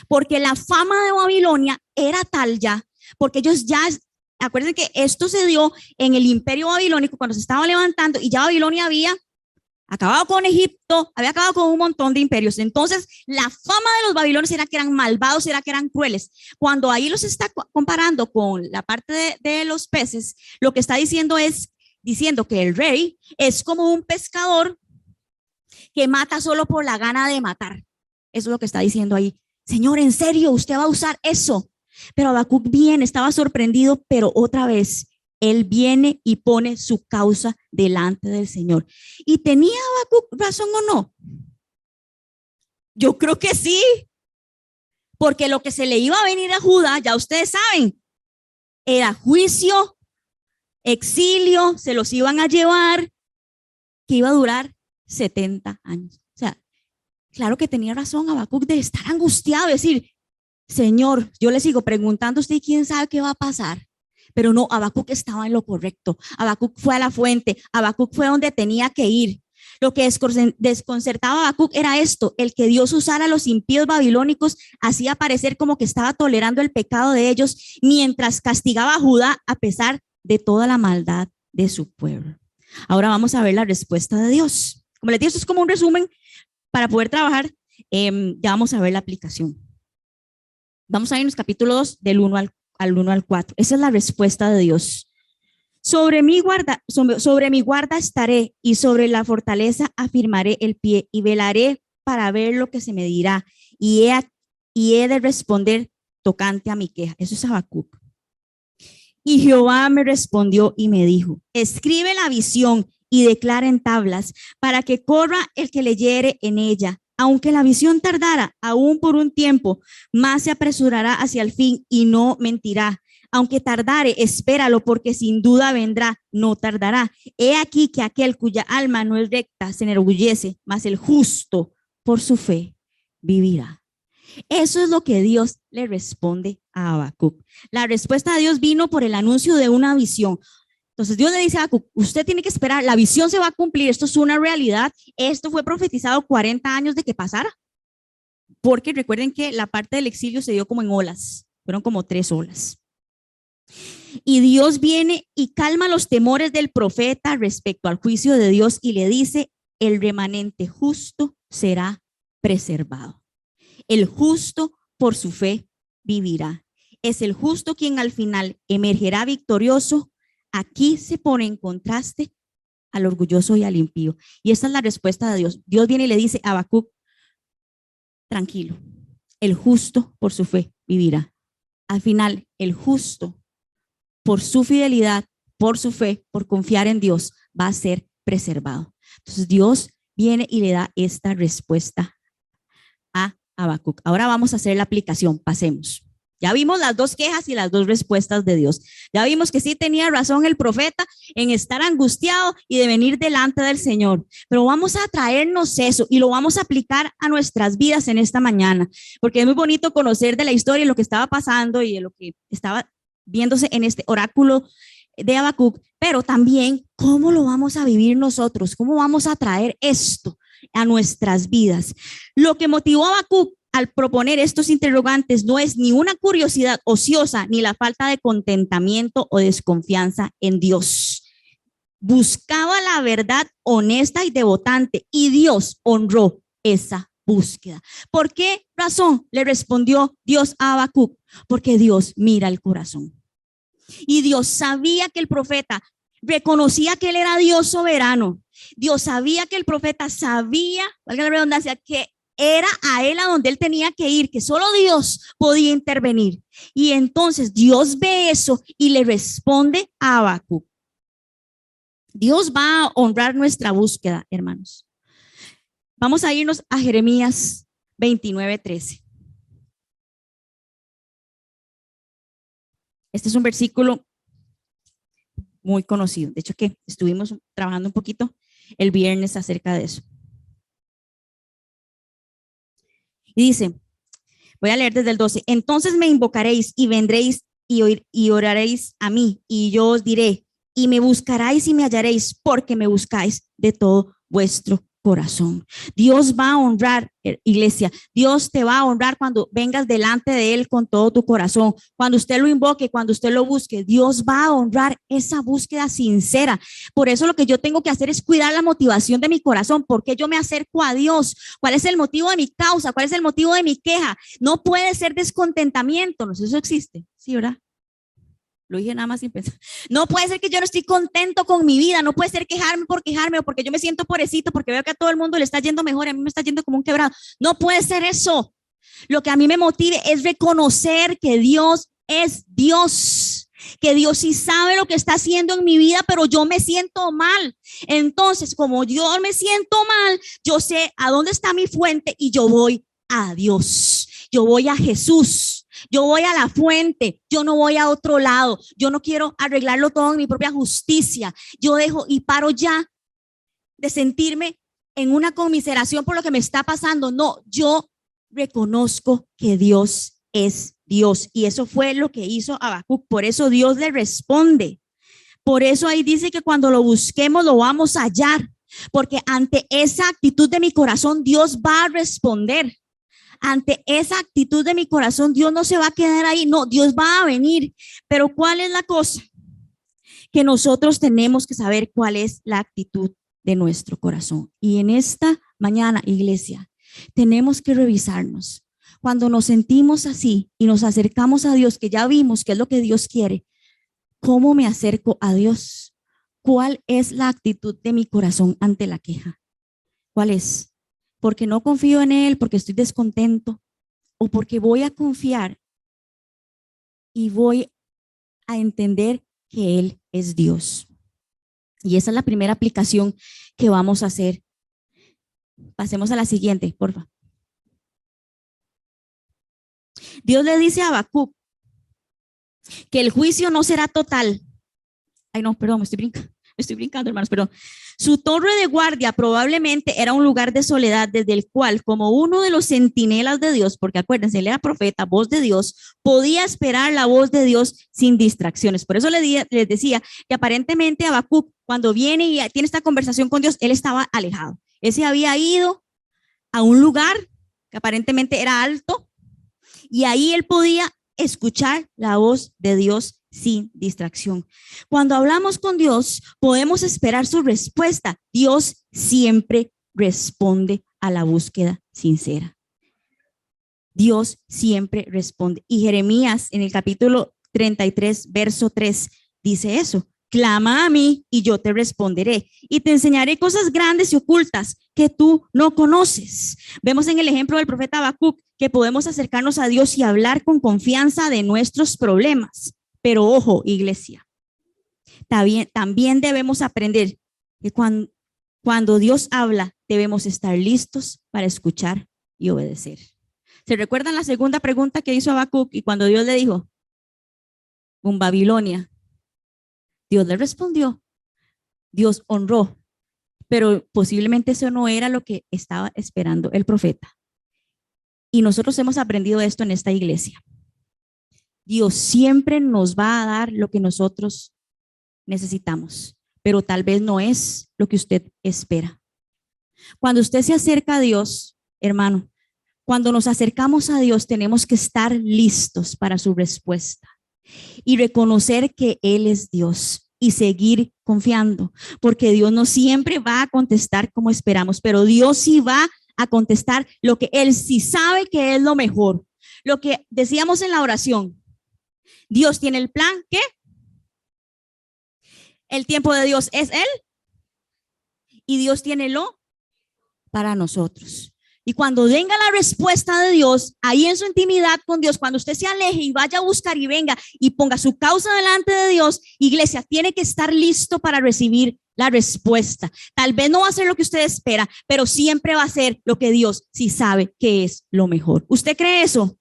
porque la fama de Babilonia era tal ya, porque ellos ya, acuérdense que esto se dio en el imperio babilónico cuando se estaba levantando y ya Babilonia había acabado con Egipto, había acabado con un montón de imperios. Entonces, la fama de los babilonios era que eran malvados, era que eran crueles. Cuando ahí los está comparando con la parte de los peces, lo que está diciendo es, diciendo que el rey es como un pescador que mata solo por la gana de matar. Eso es lo que está diciendo ahí. Señor, ¿en serio usted va a usar eso? Pero Habacuc bien, estaba sorprendido, pero otra vez él viene y pone su causa delante del Señor. ¿Y tenía Habacuc razón o no? Yo creo que sí, porque lo que se le iba a venir a Judá, ya ustedes saben, era juicio, exilio, se los iban a llevar, que iba a durar 70 años. O sea, claro que tenía razón Habacuc de estar angustiado, decir, Señor, yo le sigo preguntando a usted, ¿quién sabe qué va a pasar? Pero no, Habacuc estaba en lo correcto. Habacuc fue a la fuente. Habacuc fue donde tenía que ir. Lo que desconcertaba a Habacuc era esto, el que Dios usara a los impíos babilónicos hacía parecer como que estaba tolerando el pecado de ellos mientras castigaba a Judá a pesar de toda la maldad de su pueblo. Ahora vamos a ver la respuesta de Dios. Como les digo, esto es como un resumen para poder trabajar. Ya vamos a ver la aplicación. Vamos a ir en los capítulos del 1 al 4. Esa es la respuesta de Dios. Sobre mi guarda estaré y sobre la fortaleza afirmaré el pie y velaré para ver lo que se me dirá y he de responder tocante a mi queja. Eso es Habacuc. Y Jehová me respondió y me dijo, escribe la visión y declara en tablas para que corra el que leyere en ella. Aunque la visión tardara aún por un tiempo, más se apresurará hacia el fin y no mentirá. Aunque tardare, espéralo, porque sin duda vendrá, no tardará. He aquí que aquel cuya alma no es recta se enorgullece, mas el justo por su fe vivirá. Eso es lo que Dios le responde a Habacuc. La respuesta de Dios vino por el anuncio de una visión. Entonces Dios le dice a Habacuc, usted tiene que esperar, la visión se va a cumplir, esto es una realidad, esto fue profetizado 40 años de que pasara, porque recuerden que la parte del exilio se dio como en olas, fueron como 3 olas. Y Dios viene y calma los temores del profeta respecto al juicio de Dios y le dice, el remanente justo será preservado. El justo por su fe vivirá. Es el justo quien al final emergerá victorioso. Aquí se pone en contraste al orgulloso y al impío. Y esa es la respuesta de Dios. Dios viene y le dice a Habacuc, tranquilo, el justo por su fe vivirá. Al final, el justo por su fidelidad, por su fe, por confiar en Dios, va a ser preservado. Entonces Dios viene y le da esta respuesta a Habacuc. Ahora vamos a hacer la aplicación, pasemos. Ya vimos las 2 quejas y las 2 respuestas de Dios. Ya vimos que sí tenía razón el profeta en estar angustiado y de venir delante del Señor. Pero vamos a traernos eso y lo vamos a aplicar a nuestras vidas en esta mañana, porque es muy bonito conocer de la historia y lo que estaba pasando y de lo que estaba viéndose en este oráculo de Habacuc, pero también cómo lo vamos a vivir nosotros, cómo vamos a traer esto a nuestras vidas. Lo que motivó a Habacuc al proponer estos interrogantes no es ni una curiosidad ociosa ni la falta de contentamiento o desconfianza en Dios. Buscaba la verdad honesta y devotante y Dios honró esa búsqueda. ¿Por qué razón le respondió Dios a Habacuc? Porque Dios mira el corazón. Y Dios sabía que el profeta reconocía que él era Dios soberano. Dios sabía que el profeta sabía, valga la redundancia, que era a él a donde él tenía que ir, que solo Dios podía intervenir. Y entonces Dios ve eso y le responde a Habacuc. Dios va a honrar nuestra búsqueda, hermanos. Vamos a irnos a Jeremías 29:13. Este es un versículo muy conocido. De hecho, que estuvimos trabajando un poquito el viernes acerca de eso. Y dice, voy a leer desde el 12. Entonces me invocaréis y vendréis y oraréis a mí, y yo os diré, y me buscaréis y me hallaréis, porque me buscáis de todo vuestro corazón. Dios va a honrar, iglesia, Dios te va a honrar cuando vengas delante de Él con todo tu corazón, cuando usted lo invoque, cuando usted lo busque, Dios va a honrar esa búsqueda sincera. Por eso lo que yo tengo que hacer es cuidar la motivación de mi corazón, porque yo me acerco a Dios, cuál es el motivo de mi causa, cuál es el motivo de mi queja. No puede ser descontentamiento, no sé si eso existe, ¿sí, verdad? Lo dije nada más sin pensar. No puede ser que yo no estoy contento con mi vida, no puede ser quejarme o porque yo me siento pobrecito, porque veo que a todo el mundo le está yendo mejor, a mí me está yendo como un quebrado. No puede ser eso. Lo que a mí me motive es reconocer que Dios es Dios, que Dios sí sabe lo que está haciendo en mi vida, pero yo me siento mal. Entonces, como yo me siento mal, yo sé a dónde está mi fuente y yo voy a Dios. Yo voy a Jesús. Yo voy a la fuente, yo no voy a otro lado, yo no quiero arreglarlo todo en mi propia justicia. Yo dejo y paro ya de sentirme en una conmiseración por lo que me está pasando. No, yo reconozco que Dios es Dios y eso fue lo que hizo Habacuc. Por eso Dios le responde. Por eso ahí dice que cuando lo busquemos lo vamos a hallar, porque ante esa actitud de mi corazón Dios va a responder. Ante esa actitud de mi corazón, Dios no se va a quedar ahí, no, Dios va a venir. Pero ¿cuál es la cosa? Que nosotros tenemos que saber cuál es la actitud de nuestro corazón. Y en esta mañana, iglesia, tenemos que revisarnos. Cuando nos sentimos así y nos acercamos a Dios, que ya vimos qué es lo que Dios quiere, ¿cómo me acerco a Dios? ¿Cuál es la actitud de mi corazón ante la queja? ¿Cuál es? Porque no confío en Él, porque estoy descontento, o porque voy a confiar y voy a entender que Él es Dios. Y esa es la primera aplicación que vamos a hacer. Pasemos a la siguiente, por favor. Dios le dice a Habacuc que el juicio no será total. Ay, no, perdón, me estoy brincando. estoy brincando, hermanos, pero su torre de guardia probablemente era un lugar de soledad desde el cual, como uno de los centinelas de Dios, porque acuérdense, él era profeta, voz de Dios, podía esperar la voz de Dios sin distracciones. Por eso les decía que aparentemente Habacuc, cuando viene y tiene esta conversación con Dios, él estaba alejado. Él se había ido a un lugar que aparentemente era alto y ahí él podía escuchar la voz de Dios sin distracción. Cuando hablamos con Dios, podemos esperar su respuesta. Dios siempre responde a la búsqueda sincera. Dios siempre responde. Y Jeremías en el capítulo 33, verso 3, dice eso. Clama a mí y yo te responderé y te enseñaré cosas grandes y ocultas que tú no conoces. Vemos en el ejemplo del profeta Habacuc que podemos acercarnos a Dios y hablar con confianza de nuestros problemas. Pero ojo, iglesia, también debemos aprender que cuando Dios habla, debemos estar listos para escuchar y obedecer. ¿Se recuerdan la segunda pregunta que hizo Habacuc y cuando Dios le dijo, con Babilonia? Dios le respondió, Dios honró, pero posiblemente eso no era lo que estaba esperando el profeta. Y nosotros hemos aprendido esto en esta iglesia. Dios siempre nos va a dar lo que nosotros necesitamos, pero tal vez no es lo que usted espera. Cuando usted se acerca a Dios, hermano, cuando nos acercamos a Dios, tenemos que estar listos para su respuesta y reconocer que Él es Dios y seguir confiando, porque Dios no siempre va a contestar como esperamos, pero Dios sí va a contestar lo que Él sí sabe que es lo mejor. Lo que decíamos en la oración, Dios tiene el plan, ¿qué? El tiempo de Dios es Él y Dios tiene lo para nosotros. Y cuando venga la respuesta de Dios, ahí en su intimidad con Dios, cuando usted se aleje y vaya a buscar y venga y ponga su causa delante de Dios, iglesia, tiene que estar listo para recibir la respuesta. Tal vez no va a ser lo que usted espera, pero siempre va a ser lo que Dios sí sabe que es lo mejor. ¿Usted cree eso?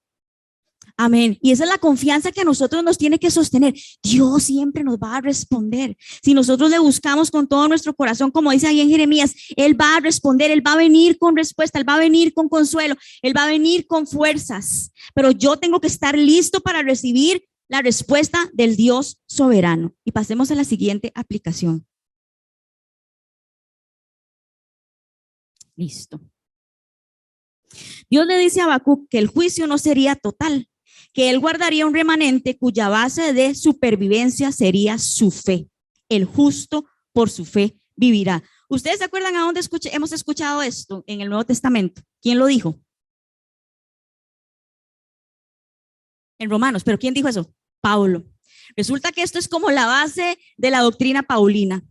Amén. Y esa es la confianza que a nosotros nos tiene que sostener. Dios siempre nos va a responder. Si nosotros le buscamos con todo nuestro corazón, como dice ahí en Jeremías, Él va a responder, Él va a venir con respuesta, Él va a venir con consuelo, Él va a venir con fuerzas. Pero yo tengo que estar listo para recibir la respuesta del Dios soberano. Y pasemos a la siguiente aplicación. Listo. Dios le dice a Habacuc que el juicio no sería total, que él guardaría un remanente cuya base de supervivencia sería su fe. El justo por su fe vivirá. ¿Ustedes se acuerdan a dónde hemos escuchado esto en el Nuevo Testamento? ¿Quién lo dijo? En Romanos. ¿Pero quién dijo eso? Pablo. Resulta que esto es como la base de la doctrina paulina,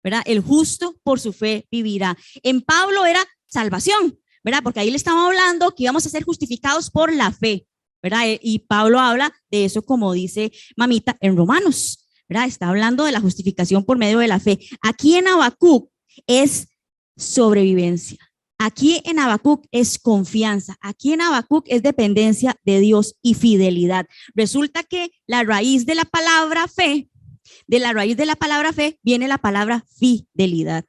¿verdad? El justo por su fe vivirá. En Pablo era salvación, ¿verdad? Porque ahí le estamos hablando que íbamos a ser justificados por la fe, ¿verdad? Y Pablo habla de eso, como dice Mamita, en Romanos, ¿verdad? Está hablando de la justificación por medio de la fe. Aquí en Habacuc es sobrevivencia. Aquí en Habacuc es confianza. Aquí en Habacuc es dependencia de Dios y fidelidad. Resulta que la raíz de la palabra fe, viene la palabra fidelidad.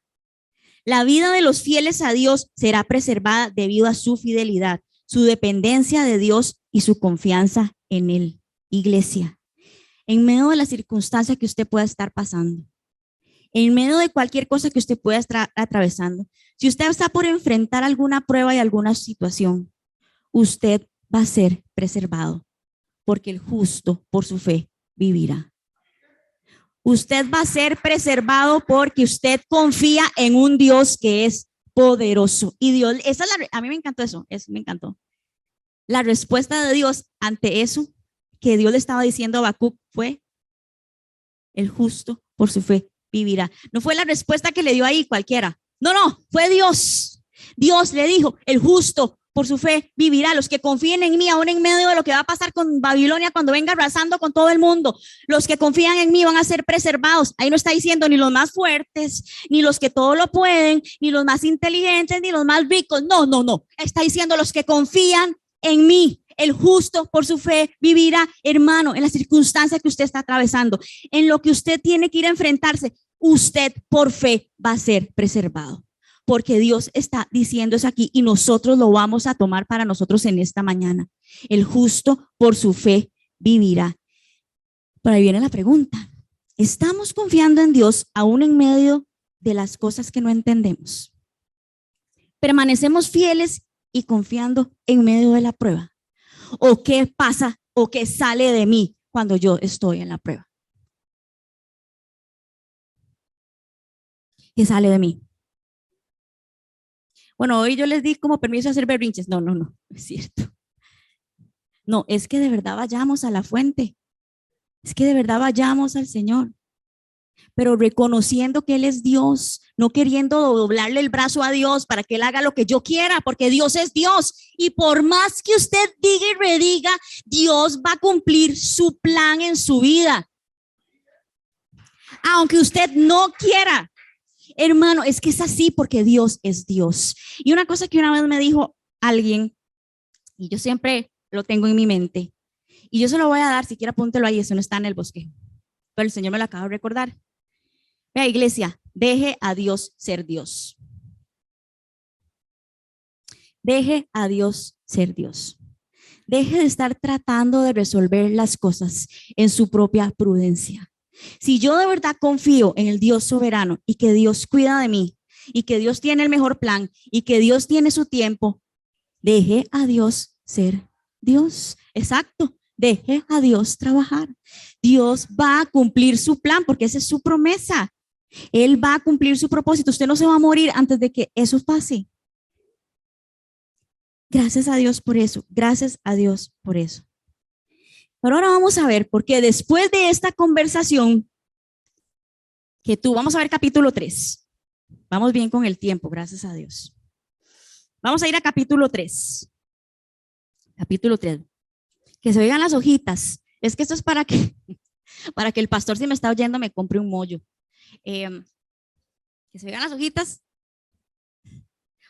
La vida de los fieles a Dios será preservada debido a su fidelidad, su dependencia de Dios y su confianza en Él. Iglesia, en medio de la circunstancia que usted pueda estar pasando, en medio de cualquier cosa que usted pueda estar atravesando, si usted está por enfrentar alguna prueba y alguna situación, usted va a ser preservado, porque el justo por su fe vivirá. Usted va a ser preservado porque usted confía en un Dios que es poderoso. Y Dios, a mí me encantó eso me encantó. La respuesta de Dios ante eso que Dios le estaba diciendo a Habacuc fue: el justo por su fe vivirá. No fue la respuesta que le dio ahí cualquiera. No, fue Dios. Dios le dijo: el justo por su fe vivirá. Los que confíen en mí, aún en medio de lo que va a pasar con Babilonia cuando venga arrasando con todo el mundo, los que confían en mí van a ser preservados. Ahí no está diciendo ni los más fuertes, ni los que todo lo pueden, ni los más inteligentes, ni los más ricos. No. Está diciendo los que confían en mí. El justo por su fe vivirá, hermano, en la circunstancia que usted está atravesando, en lo que usted tiene que ir a enfrentarse. usted por fe va a ser preservado. Porque Dios está diciendo eso aquí y nosotros lo vamos a tomar para nosotros en esta mañana. El justo por su fe vivirá. Por ahí viene la pregunta. ¿Estamos confiando en Dios aún en medio de las cosas que no entendemos? ¿Permanecemos fieles y confiando en medio de la prueba? ¿O qué pasa o qué sale de mí cuando yo estoy en la prueba? ¿Qué sale de mí? Bueno, hoy yo les di como permiso a hacer berrinches. No, es cierto. No, es que de verdad vayamos a la fuente. Es que de verdad vayamos al Señor. Pero reconociendo que Él es Dios, no queriendo doblarle el brazo a Dios para que Él haga lo que yo quiera, porque Dios es Dios. Y por más que usted diga y rediga, Dios va a cumplir su plan en su vida. Aunque usted no quiera. Hermano, es que es así porque Dios es Dios. Y una cosa que una vez me dijo alguien, y yo siempre lo tengo en mi mente, y yo se lo voy a dar, si quiere apúntelo ahí, eso no está en el bosque. Pero el Señor me lo acaba de recordar. Vea, iglesia, deje a Dios ser Dios. Deje a Dios ser Dios. Deje de estar tratando de resolver las cosas en su propia prudencia. Si yo de verdad confío en el Dios soberano y que Dios cuida de mí y que Dios tiene el mejor plan y que Dios tiene su tiempo, deje a Dios ser Dios. Exacto. Deje a Dios trabajar. Dios va a cumplir su plan porque esa es su promesa. Él va a cumplir su propósito. Usted no se va a morir antes de que eso pase. Gracias a Dios por eso. Gracias a Dios por eso. Pero ahora vamos a ver, porque después de esta conversación vamos a ver capítulo 3. Vamos bien con el tiempo, gracias a Dios. Vamos a ir a capítulo 3. Capítulo 3. Que se oigan las hojitas. Es que esto es para que el pastor, si me está oyendo, me compre un mollo. Que se oigan las hojitas.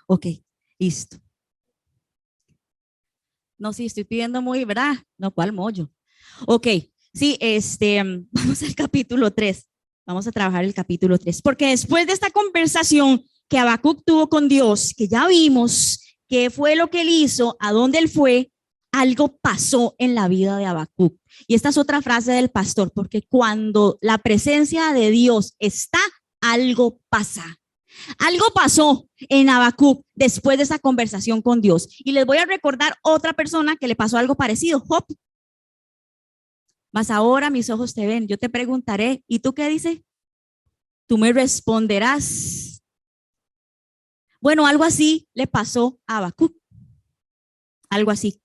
Ok, listo. No, sí, estoy pidiendo muy, ¿verdad? No, ¿cuál mollo? Ok, sí, vamos al capítulo 3. Vamos a trabajar el capítulo 3. Porque después de esta conversación que Habacuc tuvo con Dios, que ya vimos qué fue lo que él hizo, a dónde él fue, algo pasó en la vida de Habacuc. Y esta es otra frase del pastor, porque cuando la presencia de Dios está, algo pasa. Algo pasó en Habacuc después de esa conversación con Dios. Y les voy a recordar otra persona que le pasó algo parecido, Job. Mas ahora mis ojos te ven, yo te preguntaré, ¿y tú qué dices? Tú me responderás. Bueno, algo así le pasó a Habacuc. Algo así.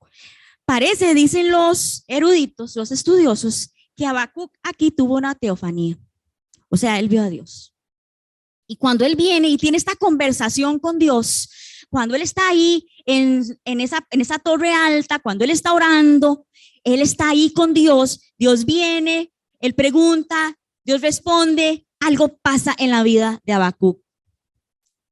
Parece, dicen los eruditos, los estudiosos, que Habacuc aquí tuvo una teofanía. O sea, él vio a Dios. Y cuando él viene y tiene esta conversación con Dios, cuando él está ahí en esa torre alta, cuando él está orando, él está ahí con Dios, Dios viene, él pregunta, Dios responde, algo pasa en la vida de Habacuc.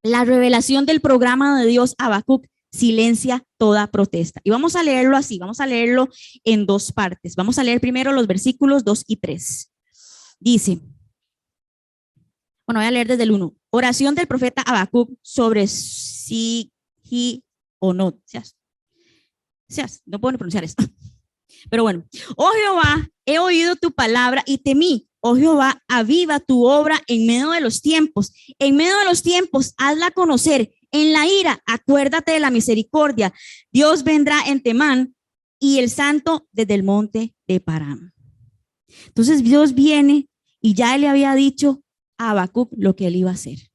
La revelación del programa de Dios a Habacuc silencia toda protesta. Y vamos a leerlo así, vamos a leerlo en dos partes. Vamos a leer primero los versículos 2 y 3. Dice, bueno, voy a leer desde el 1. Oración del profeta Habacuc sobre si, he o no. No puedo pronunciar esto. Pero bueno, oh Jehová, he oído tu palabra y temí. Oh Jehová, aviva tu obra en medio de los tiempos. En medio de los tiempos, hazla conocer. En la ira, acuérdate de la misericordia. Dios vendrá en Temán y el santo desde el monte de Param. Entonces Dios viene y ya él le había dicho a Habacuc lo que él iba a hacer.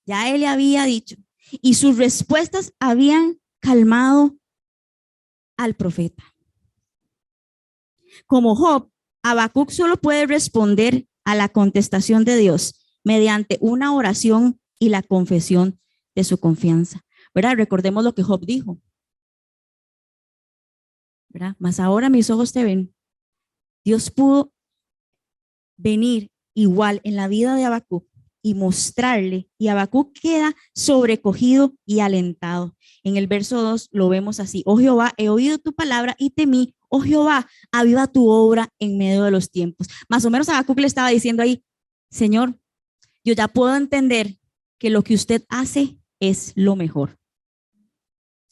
Ya él le había dicho. Y sus respuestas habían calmado al profeta. Como Job, Habacuc solo puede responder a la contestación de Dios mediante una oración y la confesión de su confianza, ¿verdad? Recordemos lo que Job dijo, ¿verdad? Mas ahora mis ojos te ven. Dios pudo venir igual en la vida de Habacuc y mostrarle, y Habacuc queda sobrecogido y alentado. En el verso 2 lo vemos así: oh Jehová, he oído tu palabra y temí. Oh Jehová, aviva tu obra en medio de los tiempos. Más o menos Habacuc le estaba diciendo ahí: Señor, yo ya puedo entender que lo que usted hace es lo mejor.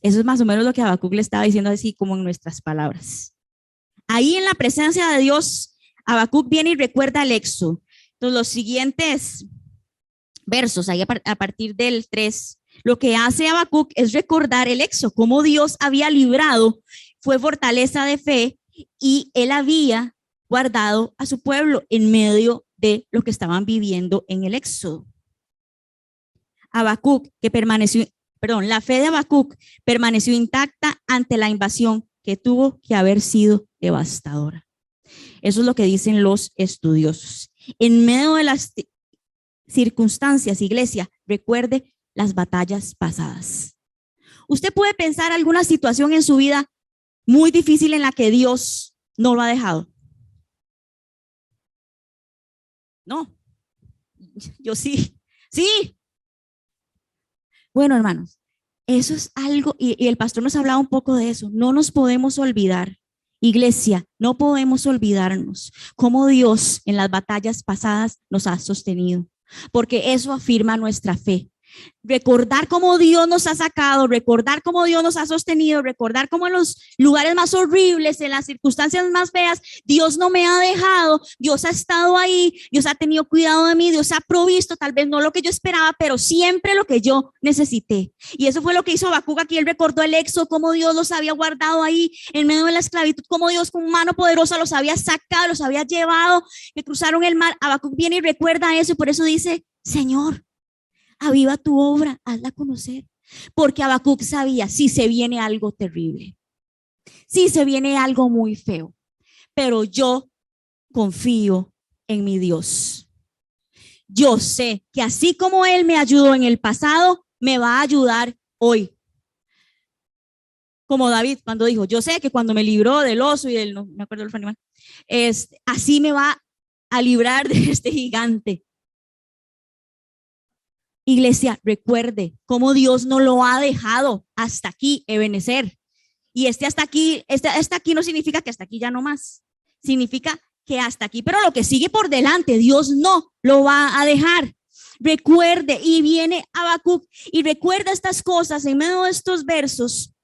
Eso es más o menos lo que Habacuc le estaba diciendo así como en nuestras palabras. Ahí en la presencia de Dios, Habacuc viene y recuerda el éxodo. Entonces, los siguientes versos, ahí a partir del 3, lo que hace Habacuc es recordar el éxodo, cómo Dios había librado, fue fortaleza de fe y él había guardado a su pueblo en medio de lo que estaban viviendo en el éxodo. Habacuc, la fe de Habacuc permaneció intacta ante la invasión que tuvo que haber sido devastadora. Eso es lo que dicen los estudiosos. En medio de las circunstancias, iglesia, recuerde las batallas pasadas. Usted puede pensar alguna situación en su vida muy difícil en la que Dios no lo ha dejado. No, yo sí. Bueno, hermanos, eso es algo, y el pastor nos hablaba un poco de eso. No nos podemos olvidar, iglesia, no podemos olvidarnos cómo Dios en las batallas pasadas nos ha sostenido, porque eso afirma nuestra fe. Recordar cómo Dios nos ha sacado, recordar cómo Dios nos ha sostenido, recordar cómo en los lugares más horribles, en las circunstancias más feas, Dios no me ha dejado, Dios ha estado ahí, Dios ha tenido cuidado de mí, Dios ha provisto, tal vez no lo que yo esperaba, pero siempre lo que yo necesité. Y eso fue lo que hizo Habacuc aquí. Él recordó el éxodo, cómo Dios los había guardado ahí en medio de la esclavitud, cómo Dios con mano poderosa los había sacado, los había llevado, que cruzaron el mar. Habacuc viene y recuerda eso y por eso dice: Señor, aviva tu obra, hazla conocer. Porque Habacuc sabía, si se viene algo terrible, si se viene algo muy feo, pero yo confío en mi Dios. Yo sé que así como Él me ayudó en el pasado, me va a ayudar hoy. Como David cuando dijo: yo sé que cuando me libró del oso y del, no me acuerdo del animal, así me va a librar de este gigante. Iglesia, recuerde cómo Dios no lo ha dejado hasta aquí, Ebenezer. Y hasta aquí no significa que hasta aquí ya no más. Significa que hasta aquí, pero lo que sigue por delante, Dios no lo va a dejar. Recuerde, y viene Habacuc y recuerda estas cosas en medio de estos versos.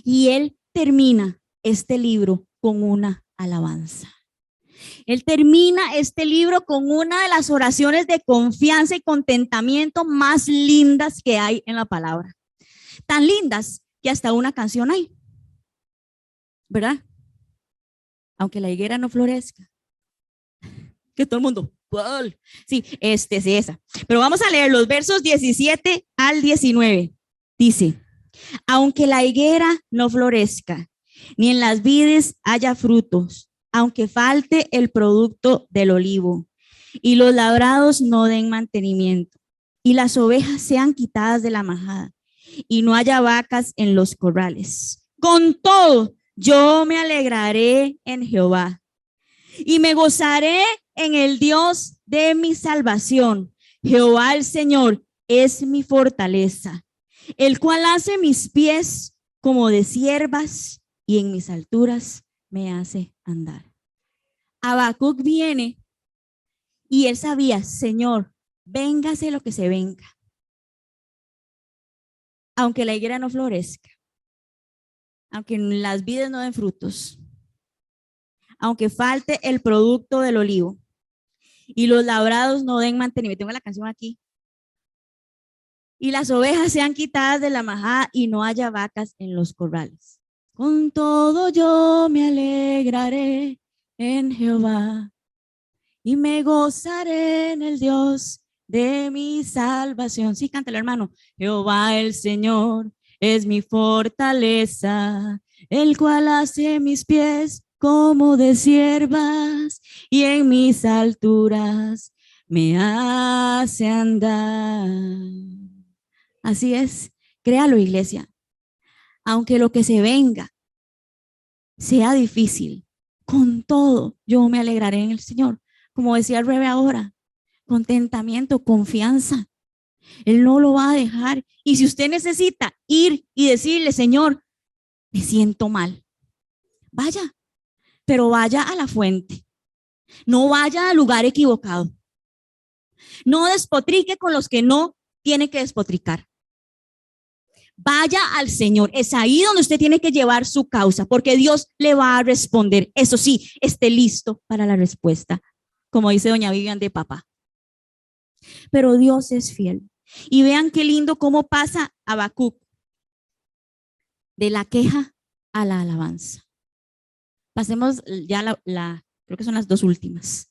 Y él termina este libro con una alabanza. Él termina este libro con una de las oraciones de confianza y contentamiento más lindas que hay en la palabra. Tan lindas que hasta una canción hay, ¿verdad? Aunque la higuera no florezca. Que todo el mundo, ¿cuál? Sí, sí, esa. Pero vamos a leer los versos 17 al 19. Dice: aunque la higuera no florezca, ni en las vides haya frutos, aunque falte el producto del olivo, y los labrados no den mantenimiento, y las ovejas sean quitadas de la majada, y no haya vacas en los corrales. Con todo, yo me alegraré en Jehová, y me gozaré en el Dios de mi salvación. Jehová el Señor es mi fortaleza, el cual hace mis pies como de ciervas, y en mis alturas me hace andar. Habacuc viene y él sabía: Señor, véngase lo que se venga. Aunque la higuera no florezca, aunque las vides no den frutos, aunque falte el producto del olivo y los labrados no den mantenimiento. Tengo la canción aquí. Y las ovejas sean quitadas de la majada y no haya vacas en los corrales. Con todo yo me alegraré en Jehová y me gozaré en el Dios de mi salvación. Sí, cántalo, hermano. Jehová el Señor es mi fortaleza, el cual hace mis pies como de ciervas y en mis alturas me hace andar. Así es, créalo, iglesia. Aunque lo que se venga sea difícil, con todo yo me alegraré en el Señor. Como decía el Rebe ahora, contentamiento, confianza. Él no lo va a dejar. Y si usted necesita ir y decirle: Señor, me siento mal, vaya, pero vaya a la fuente. No vaya al lugar equivocado. No despotrique con los que no tiene que despotricar. Vaya al Señor. Es ahí donde usted tiene que llevar su causa, porque Dios le va a responder. Eso sí, esté listo para la respuesta, como dice doña Vivian de papá. Pero Dios es fiel. Y vean qué lindo cómo pasa Habacuc de la queja a la alabanza. Pasemos ya creo que son las dos últimas.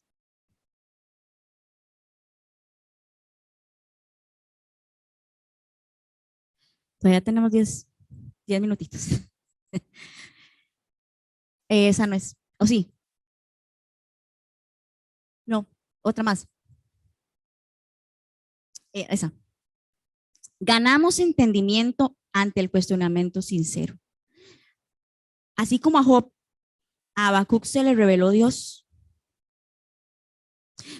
Todavía tenemos 10 minutitos. Esa no es. ¿O sí? No, otra más. Esa. Ganamos entendimiento ante el cuestionamiento sincero. Así como a Job, a Habacuc se le reveló Dios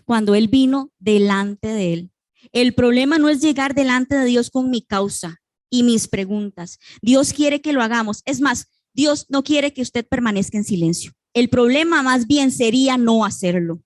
cuando él vino delante de él. El problema no es llegar delante de Dios con mi causa y mis preguntas. Dios quiere que lo hagamos. Es más, Dios no quiere que usted permanezca en silencio. El problema más bien sería no hacerlo.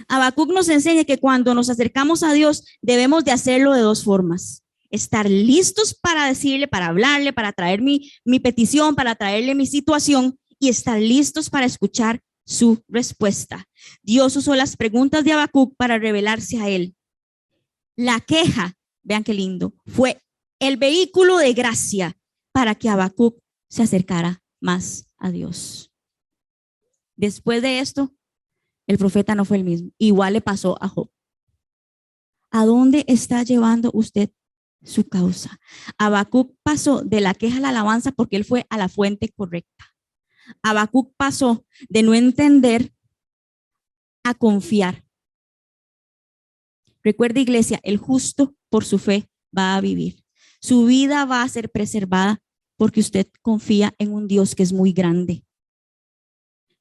Habacuc nos enseña que cuando nos acercamos a Dios debemos de hacerlo de dos formas. Estar listos para decirle, para hablarle, para traer mi petición, para traerle mi situación y estar listos para escuchar su respuesta. Dios usó las preguntas de Habacuc para revelarse a él. La queja, vean qué lindo, fue el vehículo de gracia para que Habacuc se acercara más a Dios. Después de esto, el profeta no fue el mismo. Igual le pasó a Job. ¿A dónde está llevando usted su causa? Habacuc pasó de la queja a la alabanza porque él fue a la fuente correcta. Habacuc pasó de no entender a confiar. Recuerda, iglesia, el justo por su fe va a vivir. Su vida va a ser preservada porque usted confía en un Dios que es muy grande.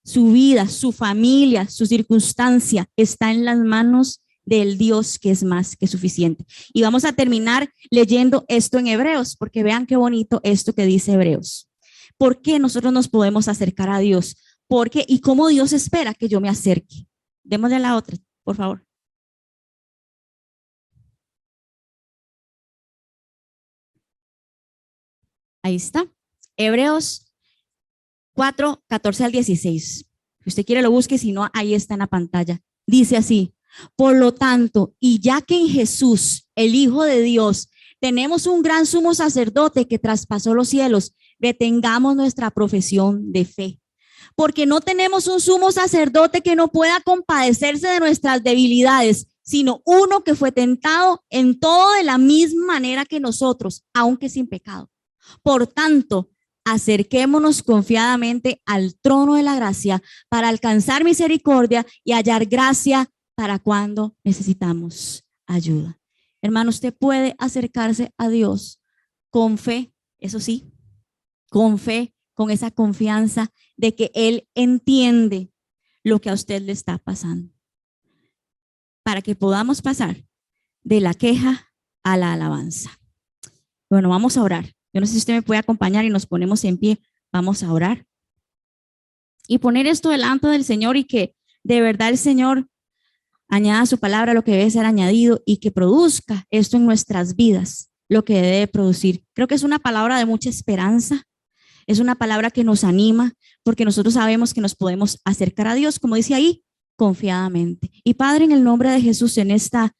Su vida, su familia, su circunstancia está en las manos del Dios que es más que suficiente. Y vamos a terminar leyendo esto en Hebreos, porque vean qué bonito esto que dice Hebreos. ¿Por qué nosotros nos podemos acercar a Dios? Porque y cómo Dios espera que yo me acerque. Démosle a la otra, por favor. Ahí está. Hebreos 4, 14 al 16. Si usted quiere lo busque, si no, ahí está en la pantalla. Dice así: por lo tanto, y ya que en Jesús, el Hijo de Dios, tenemos un gran sumo sacerdote que traspasó los cielos, retengamos nuestra profesión de fe. Porque no tenemos un sumo sacerdote que no pueda compadecerse de nuestras debilidades, sino uno que fue tentado en todo de la misma manera que nosotros, aunque sin pecado. Por tanto, acerquémonos confiadamente al trono de la gracia para alcanzar misericordia y hallar gracia para cuando necesitamos ayuda. Hermano, usted puede acercarse a Dios con fe, eso sí, con fe, con esa confianza de que Él entiende lo que a usted le está pasando, para que podamos pasar de la queja a la alabanza. Bueno, vamos a orar. Yo no sé si usted me puede acompañar y nos ponemos en pie. Vamos a orar y poner esto delante del Señor y que de verdad el Señor añada su palabra lo que debe ser añadido y que produzca esto en nuestras vidas, lo que debe producir. Creo que es una palabra de mucha esperanza, es una palabra que nos anima porque nosotros sabemos que nos podemos acercar a Dios, como dice ahí, confiadamente. Y Padre, en el nombre de Jesús, en esta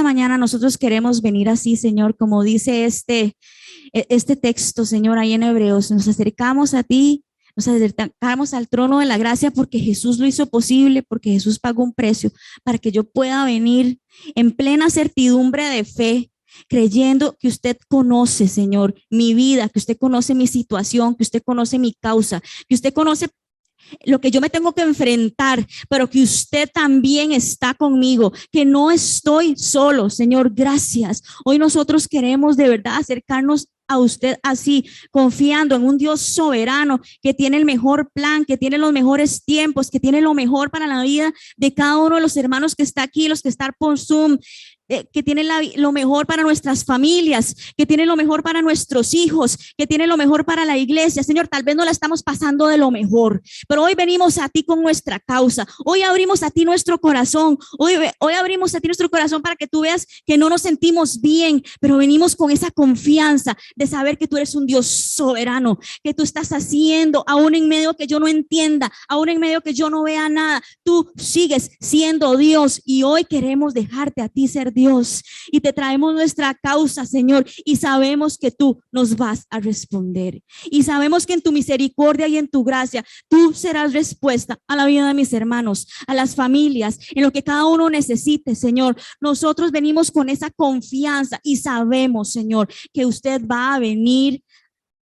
mañana nosotros queremos venir así, Señor, como dice este texto, Señor, ahí en Hebreos. Nos acercamos a ti, nos acercamos al trono de la gracia porque Jesús lo hizo posible, porque Jesús pagó un precio para que yo pueda venir en plena certidumbre de fe, creyendo que usted conoce, Señor, mi vida, que usted conoce mi situación, que usted conoce mi causa, que usted conoce lo que yo me tengo que enfrentar, pero que usted también está conmigo, que no estoy solo. Señor, gracias. Hoy nosotros queremos de verdad acercarnos a usted así, confiando en un Dios soberano que tiene el mejor plan, que tiene los mejores tiempos, que tiene lo mejor para la vida de cada uno de los hermanos que está aquí, los que están por Zoom. que tiene lo mejor para nuestras familias, que tiene lo mejor para nuestros hijos, que tiene lo mejor para la iglesia. Señor, tal vez no la estamos pasando de lo mejor, pero hoy venimos a ti con nuestra causa. Hoy abrimos a ti nuestro corazón. Hoy abrimos a ti nuestro corazón para que tú veas que no nos sentimos bien, pero venimos con esa confianza de saber que tú eres un Dios soberano, que tú estás haciendo, aún en medio que yo no entienda, aún en medio que yo no vea nada, tú sigues siendo Dios, y hoy queremos dejarte a ti ser Dios, y te traemos nuestra causa, Señor, y sabemos que tú nos vas a responder, y sabemos que en tu misericordia y en tu gracia tú serás respuesta a la vida de mis hermanos, a las familias, en lo que cada uno necesite, Señor. Nosotros venimos con esa confianza y sabemos, Señor, que usted va a venir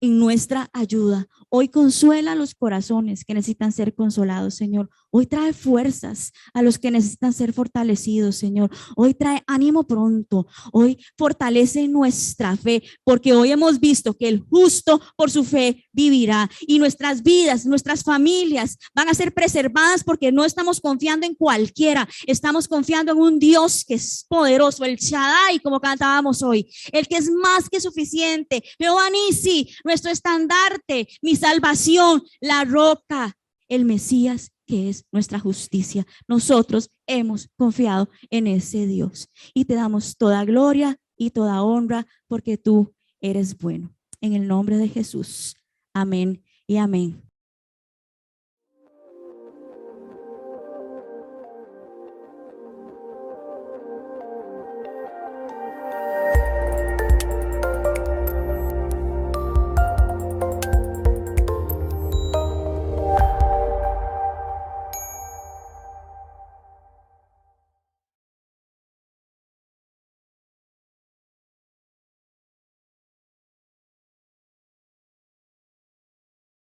en nuestra ayuda. Hoy consuela los corazones que necesitan ser consolados, Señor. Hoy trae fuerzas a los que necesitan ser fortalecidos, Señor. Hoy trae ánimo pronto. Hoy fortalece nuestra fe, porque hoy hemos visto que el justo por su fe vivirá, y nuestras vidas, nuestras familias van a ser preservadas, porque no estamos confiando en cualquiera, estamos confiando en un Dios que es poderoso, el Shaddai, como cantábamos hoy, el que es más que suficiente, Jehová Nisi, nuestro estandarte, mi salvación, la roca, el Mesías, que es nuestra justicia. Nosotros hemos confiado en ese Dios, y te damos toda gloria y toda honra, porque tú eres bueno. En el nombre de Jesús. Amén y amén.